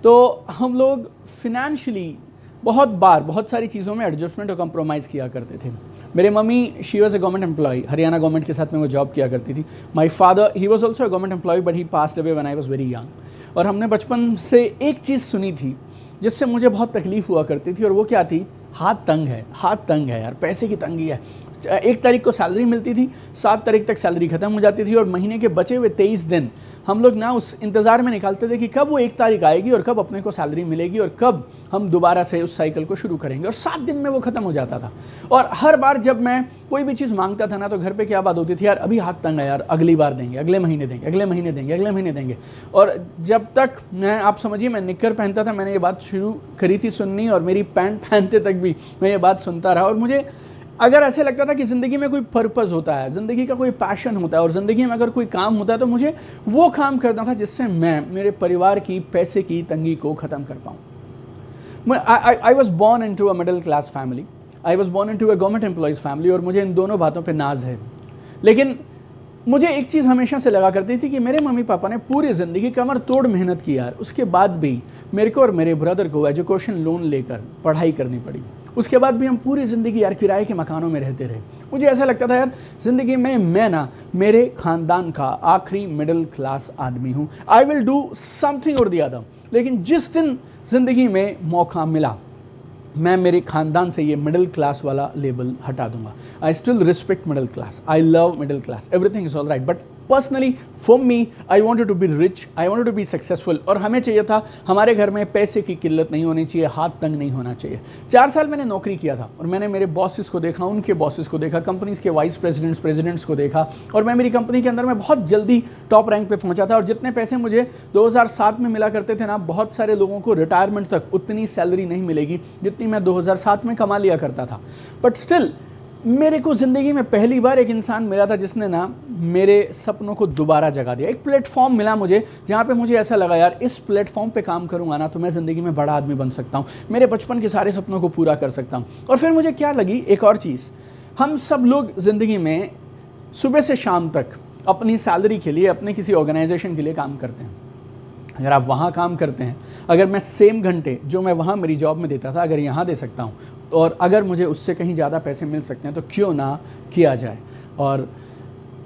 तो हम लोग फिनेंशियली बहुत सारी चीज़ों में एडजस्टमेंट और कंप्रोमाइज़ किया करते थे। मेरे mummy, she was a government employ, Haryana government के साथ में वो जॉब किया करती थी। My father, he was also a government employ, but he passed away when I was very young. और हमने बचपन से एक चीज़ सुनी थी जिससे मुझे बहुत तकलीफ हुआ करती थी, और वो क्या थी, हाथ तंग है यार, पैसे की तंगी है। 1 तारीख को सैलरी मिलती थी, 7 तारीख तक सैलरी ख़त्म हो जाती थी, और महीने के बचे हुए 23 दिन हम लोग ना उस इंतज़ार में निकालते थे कि कब वो 1 तारीख आएगी और कब अपने को सैलरी मिलेगी और कब हम दोबारा से उस साइकिल को शुरू करेंगे। और 7 दिन में वो ख़त्म हो जाता था। और हर बार जब मैं कोई भी चीज़ मांगता था ना, तो घर पे क्या बात होती थी, यार अभी हाथ तंग है यार, अगली बार देंगे, अगले महीने देंगे, अगले महीने देंगे, अगले महीने देंगे। और जब तक मैं, आप समझिए, मैं निक्कर पहनता था, मैंने ये बात शुरू करी थी सुननी, और मेरी पैंट पहनते तक भी मैं ये बात सुनता रहा। और मुझे अगर ऐसे लगता था कि ज़िंदगी में कोई पर्पज़ होता है, ज़िंदगी का कोई पैशन होता है, और ज़िंदगी में अगर कोई काम होता है, तो मुझे वो काम करना था जिससे मैं मेरे परिवार की पैसे की तंगी को ख़त्म कर पाऊँ। I was born into a middle class family, I was born into a government employees family, और मुझे इन दोनों बातों पर नाज है। लेकिन मुझे एक चीज़ हमेशा से लगा करती थी कि मेरे मम्मी पापा ने पूरी ज़िंदगी कमर तोड़ मेहनत की यार, उसके बाद भी मेरे को और मेरे ब्रदर को एजुकेशन लोन लेकर पढ़ाई करनी पड़ी। उसके बाद भी हम पूरी ज़िंदगी यार किराए के मकानों में रहते रहे। मुझे ऐसा लगता था यार, ज़िंदगी में मैं ना मेरे ख़ानदान का आखिरी मिडिल क्लास आदमी हूँ। आई विल डू समथिंग और द अदर। लेकिन जिस दिन ज़िंदगी में मौका मिला, मैं मेरे ख़ानदान से ये मिडिल क्लास वाला लेबल हटा दूंगा। I still respect middle class, I love middle class, everything is all right, but personally for me I wanted to be rich, I wanted to be successful. और हमें चाहिए था, हमारे घर में पैसे की किल्लत नहीं होनी चाहिए, हाथ तंग नहीं होना चाहिए। 4 साल मैंने नौकरी किया था, और मैंने मेरे बॉसेस को देखा, उनके बॉसेस को देखा, कंपनीज के वाइस प्रेसिडेंट्स को देखा, और मैं मेरी कंपनी के अंदर में बहुत जल्दी टॉप रैंक पे पहुंचा था। और जितने पैसे मुझे 2007 में मिला करते थे ना, बहुत सारे लोगों को रिटायरमेंट तक उतनी सैलरी नहीं मिलेगी जितनी मैं 2007 में कमा लिया करता था। बट स्टिल मेरे को ज़िंदगी में पहली बार एक इंसान मिला था जिसने ना मेरे सपनों को दोबारा जगा दिया। एक प्लेटफॉर्म मिला मुझे, जहाँ पे मुझे ऐसा लगा यार, इस प्लेटफॉर्म पे काम करूँगा ना तो मैं ज़िंदगी में बड़ा आदमी बन सकता हूँ, मेरे बचपन के सारे सपनों को पूरा कर सकता हूँ। और फिर मुझे क्या लगी, एक और चीज़, हम सब लोग ज़िंदगी में सुबह से शाम तक अपनी सैलरी के लिए, अपने किसी ऑर्गेनाइजेशन के लिए काम करते हैं। अगर आप वहाँ काम करते हैं, अगर मैं सेम घंटे जो मैं वहाँ मेरी जॉब में देता था, अगर यहाँ दे सकता हूँ, और अगर मुझे उससे कहीं ज़्यादा पैसे मिल सकते हैं, तो क्यों ना किया जाए। और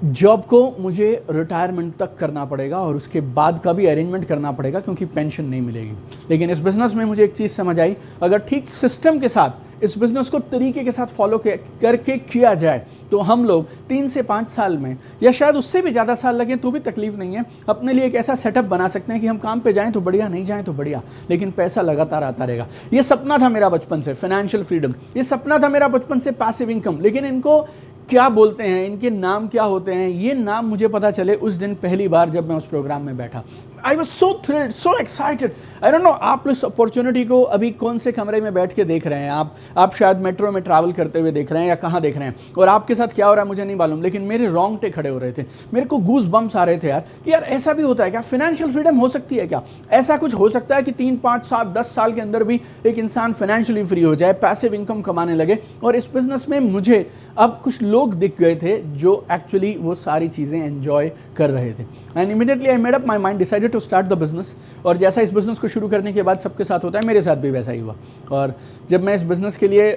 जॉब को मुझे रिटायरमेंट तक करना पड़ेगा और उसके बाद का भी अरेंजमेंट करना पड़ेगा क्योंकि पेंशन नहीं मिलेगी। लेकिन इस बिज़नेस में मुझे एक चीज़ समझ आई, अगर ठीक सिस्टम के साथ इस बिज़नेस को तरीके के साथ फॉलो करके किया जाए तो हम लोग 3 से 5 साल में या शायद उससे भी ज़्यादा साल लगे तो भी तकलीफ नहीं है, अपने लिए एक ऐसा सेटअप बना सकते हैं कि हम काम पे जाएं तो बढ़िया, नहीं जाएं तो बढ़िया, लेकिन पैसा लगातार आता रहेगा। ये सपना था मेरा बचपन से, फाइनेंशियल फ्रीडम। ये सपना था मेरा बचपन से, पैसिव इनकम। लेकिन इनको क्या बोलते हैं, इनके नाम क्या होते हैं, ये नाम मुझे पता चले उस दिन पहली बार जब मैं उस प्रोग्राम में बैठा। I was so thrilled, so excited. I don't know आप इस अपॉर्चुनिटी को अभी कौन से कमरे में बैठ के देख रहे हैं, आप शायद मेट्रो में ट्रैवल करते हुए देख रहे हैं या कहाँ देख रहे हैं, और आपके साथ क्या हो रहा है मुझे नहीं मालूम, लेकिन मेरे रोंगटे खड़े हो रहे थे, मेरे को गूज बम्स आ रहे थे यार कि यार ऐसा भी होता है क्या, फाइनेंशियल फ्रीडम हो सकती है क्या, ऐसा कुछ हो सकता है कि 3, 5, 7, 10 साल के अंदर भी एक इंसान फाइनेंशियली फ्री हो जाए, पैसिव इनकम कमाने लगे। और इस बिजनेस में मुझे अब कुछ लोग दिख गए थे जो एक्चुअली वो सारी चीज़ें एंजॉय कर रहे थे। And immediately I made up my mind, decided to start the business. और जैसा इस बिज़नेस को शुरू करने के बाद सबके साथ होता है, मेरे साथ भी वैसा ही हुआ। और जब मैं इस बिज़नेस के लिए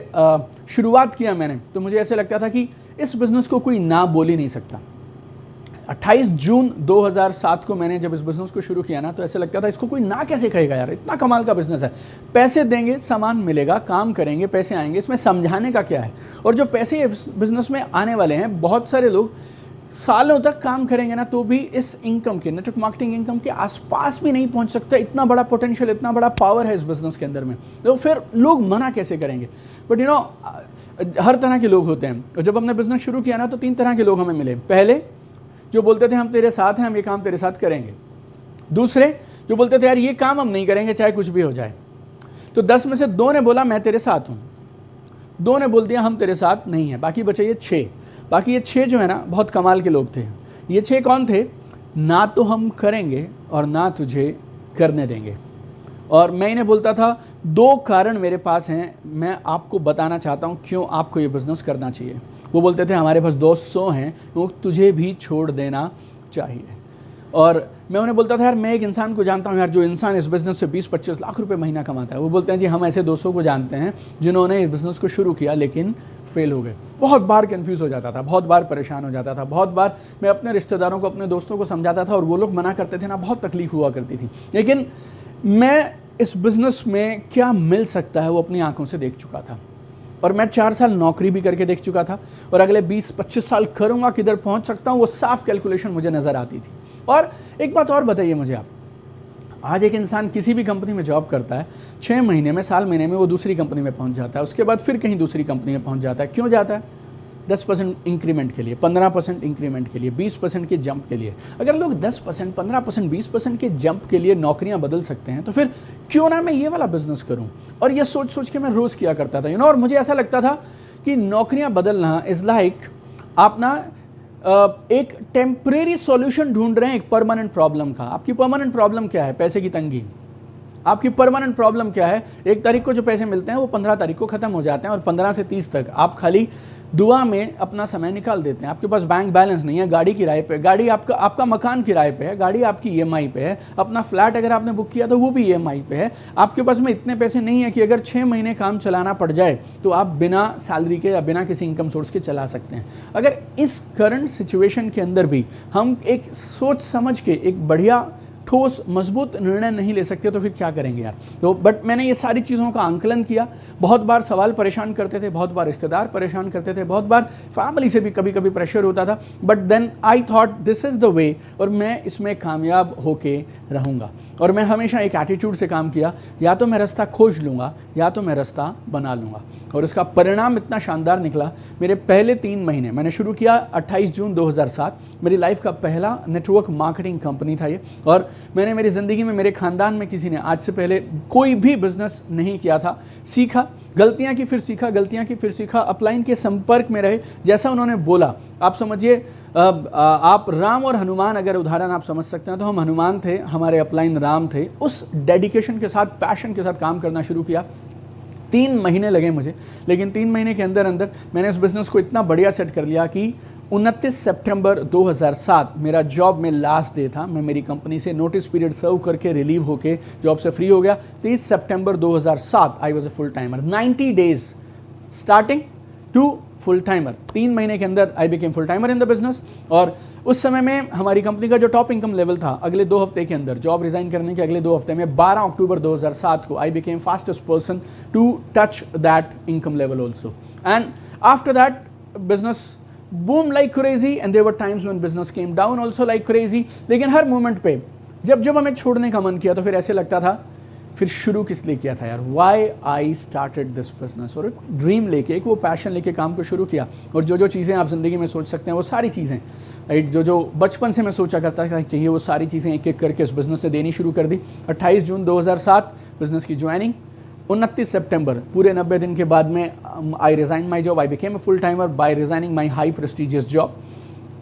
शुरुआत किया मैंने, तो मुझे ऐसे लगता था कि इस बिज़नेस को कोई ना बोल ही नहीं सकता। 28 जून 2007 को मैंने जब इस बिज़नेस को शुरू किया ना, तो ऐसे लगता था इसको कोई ना कैसे कहेगा यार, इतना कमाल का बिज़नेस है, पैसे देंगे सामान मिलेगा, काम करेंगे पैसे आएंगे, इसमें समझाने का क्या है। और जो पैसे इस बिज़नेस में आने वाले हैं, बहुत सारे लोग सालों तक काम करेंगे ना तो भी इस इनकम के, नेटवर्क मार्केटिंग इनकम के आसपास भी नहीं पहुंच सकता। इतना बड़ा पोटेंशियल, इतना बड़ा पावर है इस बिज़नेस के अंदर में, तो फिर लोग मना कैसे करेंगे। बट यू नो, हर तरह के लोग होते हैं। और जब हमने बिज़नेस शुरू किया ना, तो 3 तरह के लोग हमें मिले। पहले जो बोलते थे हम तेरे साथ हैं, हम ये काम तेरे साथ करेंगे। दूसरे जो बोलते थे यार ये काम हम नहीं करेंगे चाहे कुछ भी हो जाए। तो 10 में से 2 ने बोला मैं तेरे साथ हूँ, 2 ने बोल दिया हम तेरे साथ नहीं है, बाकी बचे ये 6। बाकी ये 6 जो है ना, बहुत कमाल के लोग थे। ये 6 कौन थे? ना तो हम करेंगे और ना तुझे करने देंगे। और मैं इन्हें बोलता था 2 कारण मेरे पास हैं, मैं आपको बताना चाहता हूँ क्यों आपको ये बिज़नेस करना चाहिए। वो बोलते थे हमारे पास 200 हैं, वो तुझे भी छोड़ देना चाहिए। और मैं उन्हें बोलता था यार मैं एक इंसान को जानता हूँ यार, जो इंसान इस बिज़नेस से 20-25 लाख रुपए महीना कमाता है। वो बोलते हैं जी हम ऐसे 200 को जानते हैं जिन्होंने इस बिज़नेस को शुरू किया लेकिन फेल हो गए। बहुत बार कन्फ्यूज़ हो जाता था, बहुत बार परेशान हो जाता था, बहुत बार मैं अपने रिश्तेदारों को, अपने दोस्तों को समझाता था और वो लोग मना करते थे ना, बहुत तकलीफ हुआ करती थी। लेकिन मैं इस बिज़नेस में क्या मिल सकता है वो अपनी आंखों से देख चुका था। और मैं 4 साल नौकरी भी करके देख चुका था, और अगले 20-25 साल करूँगा किधर पहुँच सकता हूँ, वो साफ कैलकुलेशन मुझे नज़र आती थी। और एक बात और बताइए मुझे आप, आज एक इंसान किसी भी कंपनी में जॉब करता है, 6 महीने में, साल महीने में वो दूसरी कंपनी में पहुँच जाता है, उसके बाद फिर कहीं दूसरी कंपनी में पहुँच जाता है। क्यों जाता है? 10% इंक्रीमेंट के लिए, 15% इंक्रीमेंट के लिए, 20% के जंप के लिए। अगर लोग 10%, 15%, 20% के जंप के लिए नौकरियां बदल सकते हैं, तो फिर क्यों ना मैं ये वाला बिजनेस करूं। और ये सोच सोच के मैं रोज़ किया करता था, और मुझे ऐसा लगता था कि नौकरियां बदलना इज़ लाइक आप ना एक टेम्परेरी सॉल्यूशन ढूंढ रहे हैं एक परमानेंट प्रॉब्लम का। आपकी परमानेंट प्रॉब्लम क्या है? पैसे की तंगी। आपकी परमानेंट प्रॉब्लम क्या है? 1 तारीख को जो पैसे मिलते हैं वो 15 तारीख को ख़त्म हो जाते हैं, और 15 से 30 तक आप खाली दुआ में अपना समय निकाल देते हैं। आपके पास बैंक बैलेंस नहीं है, गाड़ी किराए पे, गाड़ी आपका मकान किराए पे है, गाड़ी आपकी ईएमआई पे है, अपना फ्लैट अगर आपने बुक किया तो वो भी ईएमआई पे है। आपके पास में इतने पैसे नहीं है कि अगर 6 महीने काम चलाना पड़ जाए तो आप बिना सैलरी के या बिना किसी इनकम सोर्स के चला सकते हैं। अगर इस करंट सिचुएशन के अंदर भी हम एक सोच समझ के एक बढ़िया ठोस मजबूत निर्णय नहीं ले सकते तो फिर क्या करेंगे यार। तो बट मैंने ये सारी चीज़ों का आंकलन किया। बहुत बार सवाल परेशान करते थे, बहुत बार रिश्तेदार परेशान करते थे, बहुत बार फैमिली से भी कभी कभी प्रेशर होता था, but then I thought this is the way, और मैं इसमें कामयाब होके रहूँगा। और मैं हमेशा एक एटीट्यूड से काम किया, या तो मैं रास्ता खोज लूँगा या तो मैं रास्ता बना लूँगा। और इसका परिणाम इतना शानदार निकला। मेरे पहले 3 महीने, मैंने शुरू किया 28 जून 2007, मेरी लाइफ का पहला नेटवर्क मार्केटिंग कंपनी था ये। और मैंने मेरी ज़िंदगी में, मेरे ख़ानदान में किसी ने आज से पहले कोई भी बिज़नेस नहीं किया था। सीखा, गलतियां की, फिर सीखा, गलतियां की, फिर सीखा, अपलाइन के संपर्क में रहे। जैसा उन्होंने बोला, आप समझिए, आप राम और हनुमान अगर उदाहरण आप समझ सकते हैं, तो हम हनुमान थे, हमारे अपलाइन राम थे। उस डेडिकेशन के साथ, पैशन के साथ काम करना शुरू किया। 3 महीने लगे मुझे, लेकिन 3 महीने के अंदर अंदर मैंने इस बिज़नेस को इतना बढ़िया सेट कर लिया कि 29 सितंबर 2007 मेरा जॉब में लास्ट डे था। मैं मेरी कंपनी से नोटिस पीरियड सर्व करके रिलीव होके जॉब से फ्री हो गया। 30 सितंबर 2007 I was a full timer. 90 days starting to full timer. 3 महीने के अंदर I became full timer in the business. और उस समय में हमारी कंपनी का जो टॉप इनकम लेवल था, अगले 2 हफ्ते के अंदर, जॉब रिजाइन करने के अगले 2 हफ्ते में 12 अक्टूबर 2007 को I became fastest person to touch that income level also. And after that business boom like crazy and there were times when business came down also like crazy. लेकिन हर मोमेंट पे जब हमें छोड़ने का मन किया तो फिर ऐसे लगता था फिर शुरू किस लिए किया था यार, why I started this business. और एक ड्रीम लेके, एक वो पैशन लेके काम को शुरू किया। और जो चीज़ें आप ज़िंदगी में सोच सकते हैं वो सारी चीज़ें, राइट, जो बचपन से मैं सोचा करता था चाहिए वो सारी चीज़ें एक एक करके इस बिज़नेस से देनी शुरू कर दी। 28 जून 2007 बिज़नेस की ज्वाइनिंग। 29 सितंबर, पूरे 90 दिन के बाद में I resign my job, I became a full timer by resigning my high prestigious job.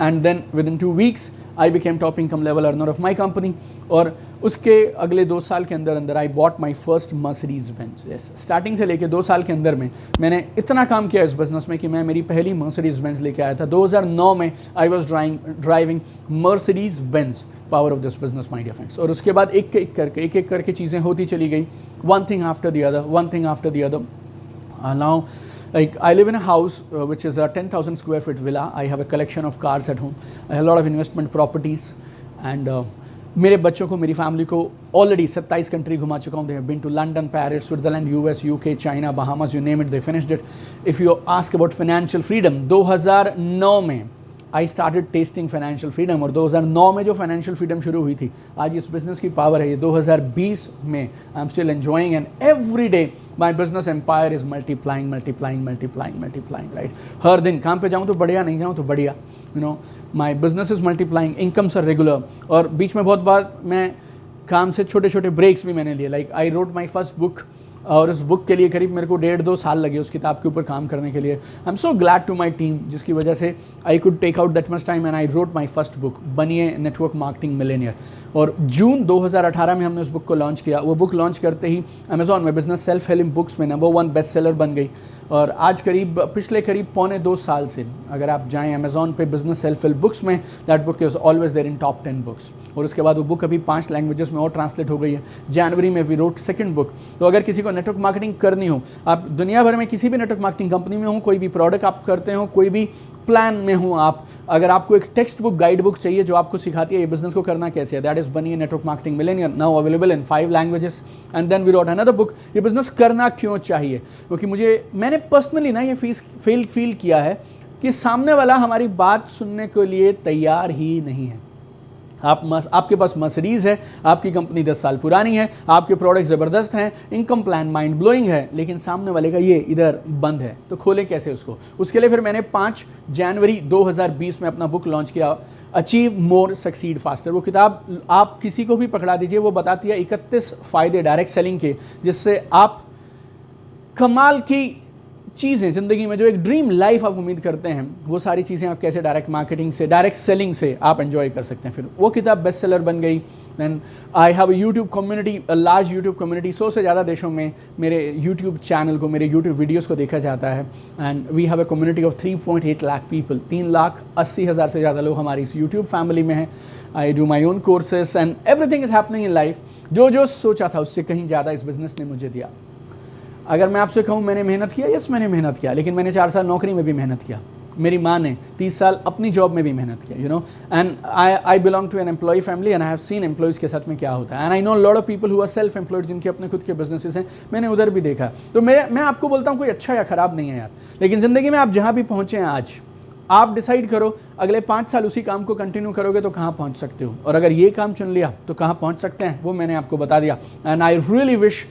And then within 2 weeks I became top income level earner of my company. और उसके अगले 2 साल के अंदर अंदर I bought my first Mercedes Benz. Yes, starting से लेके 2 साल के अंदर में मैंने इतना काम किया इस बिजनेस में कि मैं मेरी पहली मर्सिडीज बेंज लेके आया था 2009 में। I was driving Mercedes Benz, power of this business my dear friends. और उसके बाद एक एक करके चीज़ें होती चली गई, one thing after the other, one thing after the other. Now like I live in a house which is a 10,000 square feet villa. I have a collection of cars at home. I have a lot of investment properties and मेरे बच्चों को, मेरी family को already 27 country घुमा चुका हूँ। They have been to London, Paris, Switzerland, US, UK, China, Bahamas, you name it, they finished it. If you ask about financial freedom, 2009 में I started testing financial freedom. और 2009 में जो financial freedom शुरू हुई थी, आज इस बिजनेस की पावर है ये 2020 में I am still enjoying and every day my business empire is multiplying multiplying multiplying multiplying, right. हर दिन काम पे जाऊँ तो बढ़िया, नहीं जाऊँ तो बढ़िया, you know, my business is multiplying, incomes are regular. और बीच में बहुत बार मैं काम से छोटे छोटे ब्रेक्स भी मैंने लिए। Like I wrote my first book, और उस बुक के लिए करीब मेरे को 1.5-2 साल लगे उस किताब के ऊपर काम करने के लिए। I am so glad to my team, जिसकी वजह से I could take out that much time and I wrote my first book, बनिए नेटवर्क मार्केटिंग मिलेनियर। और जून 2018 में हमने उस बुक को लॉन्च किया। वो बुक लॉन्च करते ही अमेजॉन में बिजनेस सेल्फ हेल्प बुक्स में नंबर 1 बेस्ट सेलर बन गई। और आज पिछले करीब 1.25 साल से अगर आप जाएँ अमेजॉन पे बिजनेस सेल्फ हेल्प बुक्स में, that book is always there in top 10 books. और उसके बाद वो बुक अभी 5 लैंग्वेजेस में और ट्रांसलेट हो गई है। जनवरी में वी रोट सेकंड बुक। तो अगर किसी को नेटवर्क मार्केटिंग करनी हो, आप दुनिया भर में किसी भी नेटवर्क मार्केटिंग कंपनी में हो, कोई भी प्रोडक्ट आप करते हो, कोई भी प्लान में हो आप, अगर आपको एक टेक्स्ट बुक, गाइड बुक चाहिए जो आपको सिखाती है ये बिजनेस को करना कैसे है, दैट इज बनिए network marketing millionaire, now available in 5 languages. And then we wrote another book, ये बिजनेस करना क्यों चाहिए। क्योंकि मैंने पर्सनली ना ये फील किया है कि सामने वाला हमारी बात सुनने के लिए तैयार ही नहीं है। आपके पास मर्सिडीज है, आपकी कंपनी 10 साल पुरानी है, आपके प्रोडक्ट ज़बरदस्त हैं, इनकम प्लान माइंड ब्लोइंग है, लेकिन सामने वाले का ये इधर बंद है, तो खोलें कैसे उसको। उसके लिए फिर मैंने 5 जनवरी 2020 में अपना बुक लॉन्च किया, अचीव मोर सक्सीड फास्टर। वो किताब आप किसी को भी पकड़ा दीजिए, वो बताती है 31 फ़ायदे डायरेक्ट सेलिंग के, जिससे आप कमाल की चीज़ें ज़िंदगी में, जो एक ड्रीम लाइफ आप उम्मीद करते हैं, वो सारी चीज़ें आप कैसे डायरेक्ट मार्केटिंग से, डायरेक्ट सेलिंग से आप एंजॉय कर सकते हैं। फिर वो किताब बेस्ट सेलर बन गई। Then I have a YouTube community, a large YouTube community. 100 से ज़्यादा देशों में मेरे यूट्यूब चैनल को, मेरे यूट्यूब वीडियोज़ को देखा जाता है। And we have a community of 3.8 lakh people, 3,80,000 से ज़्यादा लोग हमारी इस यूट्यूब फैमिली में हैं। I do my own courses and everything is happening in life. जो सोचा था उससे कहीं ज़्यादा इस बिज़नेस ने मुझे दिया। अगर मैं आपसे कहूँ मैंने मेहनत किया, यस मैंने मेहनत किया, लेकिन मैंने 4 साल नौकरी में भी मेहनत किया। मेरी माँ ने 30 साल अपनी जॉब में भी मेहनत किया, you know. And I belong to an employ family and I have seen employees के साथ में क्या होता है। And I know lot of people who are self employed, जिनके अपने खुद के बिजनेसेस हैं, मैंने उधर भी देखा। तो मैं आपको बोलता हूँ कोई अच्छा या ख़राब नहीं है यार, लेकिन ज़िंदगी में आप जहाँ भी पहुँचे हैं आज, आप डिसाइड करो अगले 5 साल उसी काम को कंटिन्यू करोगे तो कहाँ पहुँच सकते हो, और अगर ये काम चुन लिया तो कहाँ पहुँच सकते हैं, वो मैंने आपको बता दिया। एंड आई रियली विश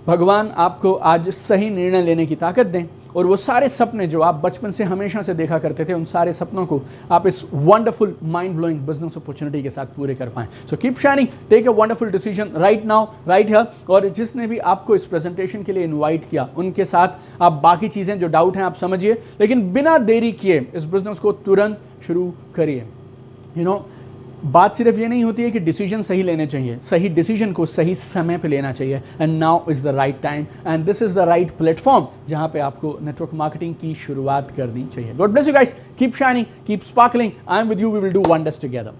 भगवान आपको आज सही निर्णय लेने की ताकत दें, और वो सारे सपने जो आप बचपन से हमेशा से देखा करते थे, उन सारे सपनों को आप इस wonderful mind blowing business opportunity के साथ पूरे कर पाएं। So keep shining, take a wonderful decision right now, right here. और जिसने भी आपको इस प्रेजेंटेशन के लिए इन्वाइट किया, उनके साथ आप बाकी चीज़ें जो डाउट हैं आप समझिए, लेकिन बिना देरी किए इस बिजनेस को तुरंत शुरू करिए। यू नो, बात सिर्फ ये नहीं होती है कि डिसीजन सही लेने चाहिए, सही डिसीजन को सही समय पे लेना चाहिए। And now is the right time and this is the right platform जहाँ पे आपको नेटवर्क मार्केटिंग की शुरुआत करनी चाहिए। God bless you guys, keep shining, keep sparkling, I am with you, we will do wonders together.